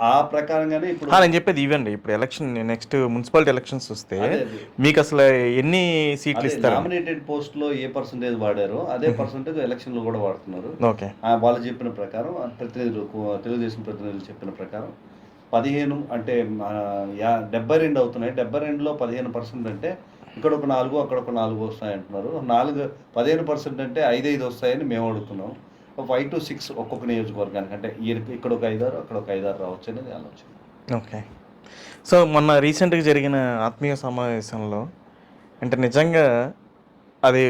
ఆ ప్రకారంగానే ఇప్పుడు నేను చెప్పేది ఇవ్వండి. ఇప్పుడు ఎలక్షన్ నెక్స్ట్ మున్సిపాలిటీ ఎలక్షన్స్ వస్తే మీకు అసలు ఎన్ని సీట్లు ఇస్తారు? నామినేటెడ్ పోస్ట్లో ఏ పర్సంటేజ్ వాడారో అదే పర్సంటేజ్ ఎలక్షన్లో కూడా వాడుతున్నారు. ఓకే, వాళ్ళు చెప్పిన ప్రకారం తెలుగుదేశం ప్రతినిధులు చెప్పిన ప్రకారం 15 అంటే 72 అవుతున్నాయి. 72లో 15% అంటే ఇక్కడ ఒక 4 అక్కడ ఒక 4 వస్తాయి అంటున్నారు. 15% అంటే 5 వస్తాయని మేము అడుగుతున్నాం. 5 to 6 ఒక్కొక్క నియోజకవర్గానికి, అంటే ఇక్కడ ఒక 5-6 అక్కడ ఒక 5-6 రావచ్చు అనేది ఆలోచన. ఓకే. సో మొన్న రీసెంట్గా జరిగిన ఆత్మీయ సమావేశంలో అంటే నిజంగా అది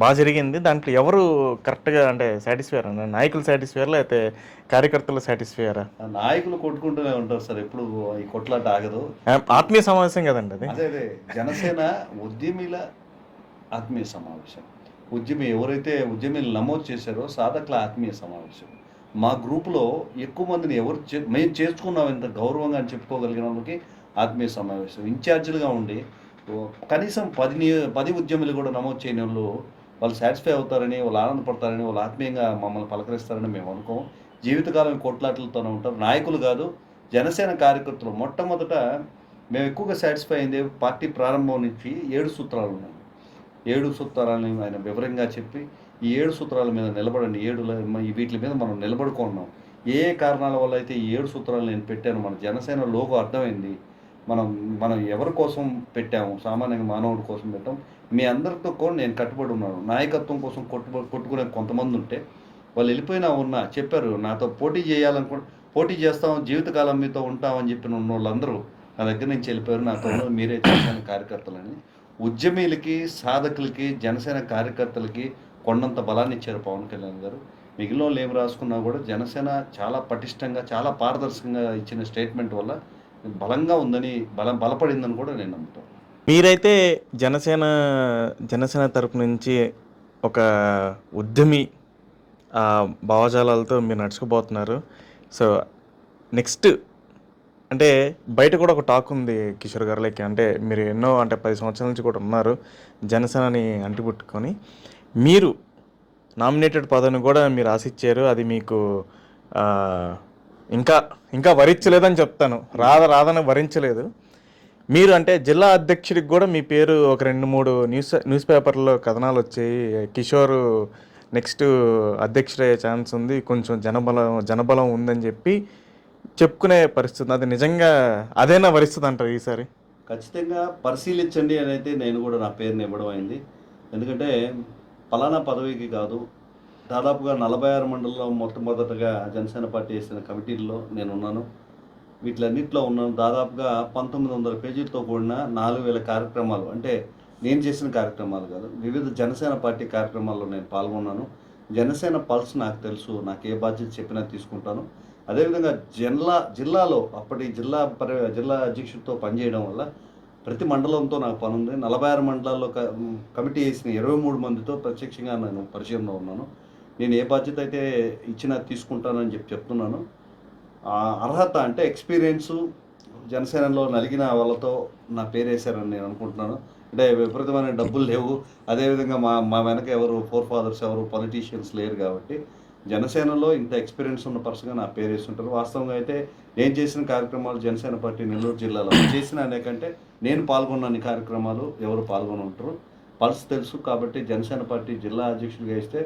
బాగా జరిగింది. దాంట్లో ఎవరు కరెక్ట్గా అంటే సాటిస్ఫైయర్ అన్న? నాయకులు సాటిస్ఫైయర్ లేకపోతే కార్యకర్తలు సాటిస్ఫైయరా? నాయకులు కొట్టుకుంటూనే ఉంటారు సార్, ఎప్పుడు ఈ కొట్లాట ఆగదు. ఆత్మీయ సమావేశం కదండి అది. అదే జనసేన ఉద్యమీల ఆత్మీయ సమావేశం. ఎవరైతే ఉద్యమీలు నమోదు చేశారో సాధకుల ఆత్మీయ సమావేశం. మా గ్రూపులో ఎక్కువ మందిని మేము చేసుకున్నాం ఇంత గౌరవంగా అని చెప్పుకోగలిగిన వాళ్ళకి ఆత్మీయ సమావేశం. ఇన్ఛార్జీలుగా ఉండి కనీసం 10 ఉద్యమీలు కూడా నమోదు చేయని వాళ్ళు సాటిస్ఫై అవుతారని, వాళ్ళు ఆనందపడతారని, వాళ్ళు ఆత్మీయంగా మమ్మల్ని పలకరిస్తారని మేము అనుకోం. జీవితకాలం కొట్లాటలతోనే ఉంటారు. నాయకులు కాదు, జనసేన కార్యకర్తలు. మొట్టమొదట మేము ఎక్కువగా సాటిస్ఫై అయింది పార్టీ ప్రారంభం నుంచి 7 సూత్రాలు ఉన్నాయి. 7 సూత్రాలని ఆయన వివరంగా చెప్పి ఈ 7 సూత్రాల మీద నిలబడండి, వీటి మీద మనం నిలబడుకున్నాం. ఏ కారణాల వల్ల అయితే ఈ 7 సూత్రాలు నేను పెట్టాను, మన జనసేన లోగో అర్థమైంది, మనం ఎవరి కోసం పెట్టాము, సామాన్యంగా మానవుడి కోసం పెట్టాం. మీ అందరితో కూడా నేను కట్టుబడి ఉన్నాను. నాయకత్వం కోసం కొట్టుకునే కొంతమంది ఉంటే వాళ్ళు వెళ్ళిపోయినా చెప్పారు నాతో పోటీ పోటీ చేస్తాం, జీవితకాలం మీతో ఉంటామని చెప్పిన వాళ్ళందరూ నా దగ్గర నుంచి వెళ్ళిపోయారు. నాతో మీరే జనసేన కార్యకర్తలని. ఉద్యమీలకి, సాధకులకి, జనసేన కార్యకర్తలకి కొండంత బలాన్ని ఇచ్చారు పవన్ కళ్యాణ్ గారు. మిగిలిన వాళ్ళు ఏం రాసుకున్నా కూడా జనసేన చాలా పటిష్టంగా, చాలా పారదర్శకంగా ఇచ్చిన స్టేట్మెంట్ వల్ల బలంగా ఉందని, బలపడిందని కూడా నేను నమ్ముతాను. మీరైతే జనసేన తరపు నుంచి ఒక ఉద్యమి భావజాలాలతో మీరు నడుచుకుపోతున్నారు. సో నెక్స్ట్ అంటే బయట కూడా ఒక టాక్ ఉంది కిషోర్ గారు, లైక్ అంటే మీరు ఎన్నో అంటే 10 సంవత్సరాల నుంచి కూడా ఉన్నారు జనసేనని అంటిపుట్టుకొని. మీరు నామినేటెడ్ పదవిని కూడా మీరు ఆశించారు, అది మీకు ఇంకా వరించలేదని చెప్తాను. రాదని వరించలేదు. మీరు అంటే జిల్లా అధ్యక్షుడికి కూడా మీ పేరు ఒక 2-3 న్యూస్ పేపర్లో కథనాలు వచ్చాయి. కిషోర్ నెక్స్ట్ అధ్యక్షుడయ్యే ఛాన్స్ ఉంది, కొంచెం జనబలం ఉందని చెప్పి చెప్పుకునే పరిస్థితి. అది నిజంగా అదేనా పరిస్థితి అంటారు ఈసారి? ఖచ్చితంగా పరిశీలించండి అని అయితే నేను కూడా నా పేరుని ఇవ్వడం అయింది. ఎందుకంటే పలానా పదవికి కాదు, దాదాపుగా 46 మండలంలో మొట్టమొదటగా జనసేన పార్టీ వేసిన కమిటీల్లో నేనున్నాను. వీటిలన్నింటిలో ఉన్నాను. దాదాపుగా 1900 పేజీలతో కూడిన 4000 కార్యక్రమాలు, అంటే నేను చేసిన కార్యక్రమాలు కాదు, వివిధ జనసేన పార్టీ కార్యక్రమాల్లో నేను పాల్గొన్నాను. జనసేన పల్స్ నాకు తెలుసు, నాకు ఏ బాధ్యత చెప్పినా తీసుకుంటాను. అదేవిధంగా జిల్లాలో అప్పటి జిల్లా అధ్యక్షుడితో పనిచేయడం వల్ల ప్రతి మండలంతో నాకు పని ఉంది. 46 మండలాల్లో కమిటీ వేసిన 23 మందితో ప్రత్యక్షంగా నేను పరిచయంలో ఉన్నాను. నేను ఏ బాధ్యత అయితే ఇచ్చినా తీసుకుంటానని చెప్తున్నాను. అర్హత అంటే ఎక్స్పీరియన్సు, జనసేనలో నలిగిన వాళ్ళతో నా పేరు వేశారని నేను అనుకుంటున్నాను. అంటే విపరీతమైన డబ్బులు లేవు, అదేవిధంగా మా వెనక ఎవరు ఫాదర్స్ ఎవరు పొలిటీషియన్స్ లేరు కాబట్టి జనసేనలో ఇంత ఎక్స్పీరియన్స్ ఉన్న పర్సన్గా నా పేరు వేస్తుంటారు. వాస్తవంగా అయితే నేను చేసిన కార్యక్రమాలు జనసేన పార్టీ నెల్లూరు జిల్లాలో చేసిన అనేకంటే నేను పాల్గొన్న కార్యక్రమాలు ఎవరు పాల్గొని ఉంటారు, పల్స్ తెలుసు. కాబట్టి జనసేన పార్టీ జిల్లా అధ్యక్షుడిగా ఇస్తే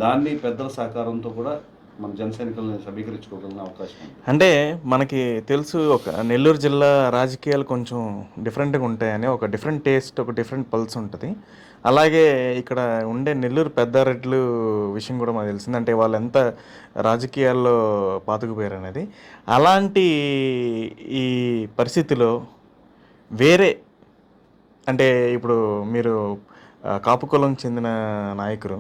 దాన్ని పెద్దల సహకారంతో కూడా మన జనసైనికులను సమీకరించుకోగలిగిన అవకాశం ఉంది. అంటే మనకి తెలుసు, ఒక నెల్లూరు జిల్లా రాజకీయాలు కొంచెం డిఫరెంట్గా ఉంటాయని, ఒక డిఫరెంట్ టేస్ట్, ఒక డిఫరెంట్ పల్స్ ఉంటుంది. అలాగే ఇక్కడ ఉండే నెల్లూరు పెద్దారెడ్లు విషయం కూడా మాకు తెలిసింది. అంటే వాళ్ళు ఎంత రాజకీయాల్లో పాతుకుపోయారు అనేది. అలాంటి ఈ పరిస్థితిలో వేరే, అంటే ఇప్పుడు మీరు కాపు కులం చెందిన నాయకులు,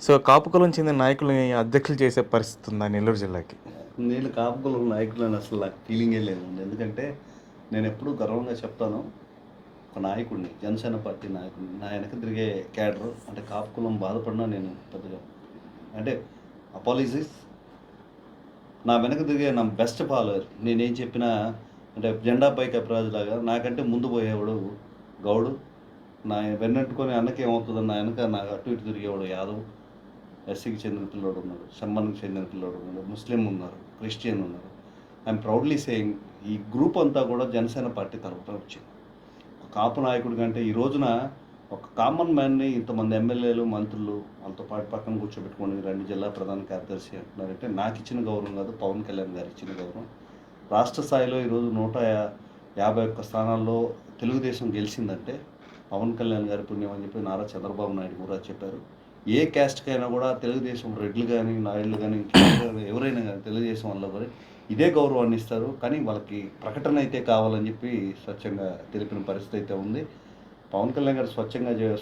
సో కాపు కులం చెందిన నాయకులని అధ్యక్షులు చేసే పరిస్థితి ఉందా నెల్లూరు జిల్లాకి? నేను కాపు కులం నాయకులని అసలు నాకు ఫీలింగే లేదండి. ఎందుకంటే నేను ఎప్పుడూ గర్వంగా చెప్తాను, ఒక నాయకుడిని, జనసేన పార్టీ నాయకుడిని, నా వెనక తిరిగే క్యాడర్ అంటే కాపు కులం బాధపడినా నేను పెద్దగా అంటే అపాలజీస్, నా వెనక తిరిగే నా బెస్ట్ ఫాలోవర్. నేనేం చెప్పినా అంటే జెండాపై కపిరాజులాగా నాకంటే ముందు పోయేవాడు గౌడు, నా వెన్నట్టుకొని అన్నకి ఏమవుతుందని నా వెనక నా అటు ఇటు తిరిగేవాడు యాదవ్, ఎస్సీకి చెందిన పిల్లోడు ఉన్నాడు, సమ్మన్కి చెందిన పిల్లోడు ఉన్నాడు, ముస్లిం ఉన్నారు, క్రిస్టియన్ ఉన్నారు. ఐఎమ్ ప్రౌడ్లీ సేయింగ్ ఈ గ్రూప్ అంతా కూడా జనసేన పార్టీ తరఫున వచ్చింది. ఒక కాపు నాయకుడి కంటే ఈ రోజున ఒక కామన్ మ్యాన్ని ఇంతమంది ఎమ్మెల్యేలు, మంత్రులు వాళ్ళతో పాటు పక్కన కూర్చోబెట్టుకొని రెండు జిల్లా ప్రధాన కార్యదర్శి అంటున్నారంటే నాకు ఇచ్చిన గౌరవం కాదు, పవన్ కళ్యాణ్ గారు ఇచ్చిన గౌరవం. రాష్ట్ర స్థాయిలో ఈరోజు 151 స్థానాల్లో తెలుగుదేశం గెలిచిందంటే పవన్ కళ్యాణ్ గారి పుణ్యం అని చెప్పి నారా చంద్రబాబు నాయుడు కూడా చెప్పారు. ఏ క్యాస్ట్కైనా కూడా తెలుగుదేశం రెడ్లు కానీ నాయుళ్ళు కానీ ఎవరైనా కానీ తెలుగుదేశం వల్ల కూడా ఇదే గౌరవాన్ని ఇస్తారు. కానీ వాళ్ళకి ప్రకటన అయితే కావాలని చెప్పి స్వచ్ఛంగా తెలిపిన పరిస్థితి అయితే ఉంది. పవన్ కళ్యాణ్ గారు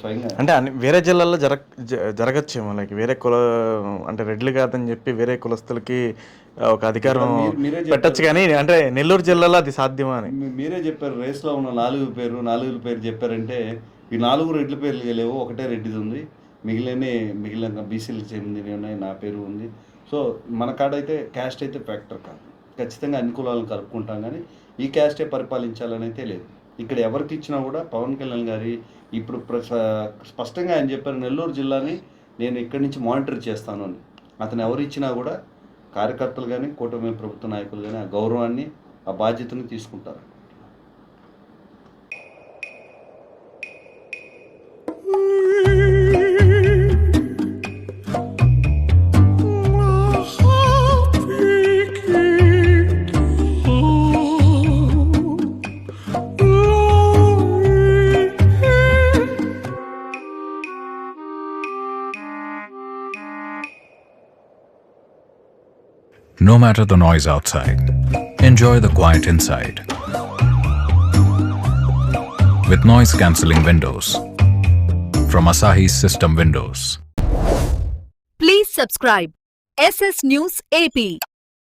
స్వయంగా అంటే వేరే జిల్లాల్లో జరగచ్చేమో, లైక్ వేరే అంటే రెడ్లు కాదని చెప్పి వేరే కులస్తులకి ఒక అధికారం పెట్టచ్చు, కానీ అంటే నెల్లూరు జిల్లాలో అది సాధ్యమా అని మీరే చెప్పారు. రేస్లో ఉన్న 4 పేరు చెప్పారంటే ఈ 4 రెడ్ల పేర్లు లేవు, ఒకటే రెడ్డిది ఉంది, మిగిలిన బీసీలకు చెందినవి ఉన్నాయి, నా పేరు ఉంది. సో మన కాడైతే క్యాస్ట్ అయితే ఫ్యాక్టర్ కాదు, ఖచ్చితంగా అన్ని కులాలను కలుపుకుంటాం. కానీ ఈ క్యాస్టే పరిపాలించాలని అయితే లేదు. ఇక్కడ ఎవరికి ఇచ్చినా కూడా పవన్ కళ్యాణ్ గారి ఇప్పుడు స్పష్టంగా ఆయన చెప్పారు, నెల్లూరు జిల్లాని నేను ఇక్కడి నుంచి మానిటర్ చేస్తాను అని. అతను ఎవరు ఇచ్చినా కూడా కార్యకర్తలు కానీ కూటమి ప్రభుత్వ నాయకులు కానీ ఆ గౌరవాన్ని, ఆ బాధ్యతను తీసుకుంటారు. No matter the noise outside, enjoy the quiet inside. With noise-cancelling windows from Asahi System Windows. Please subscribe SS News AP.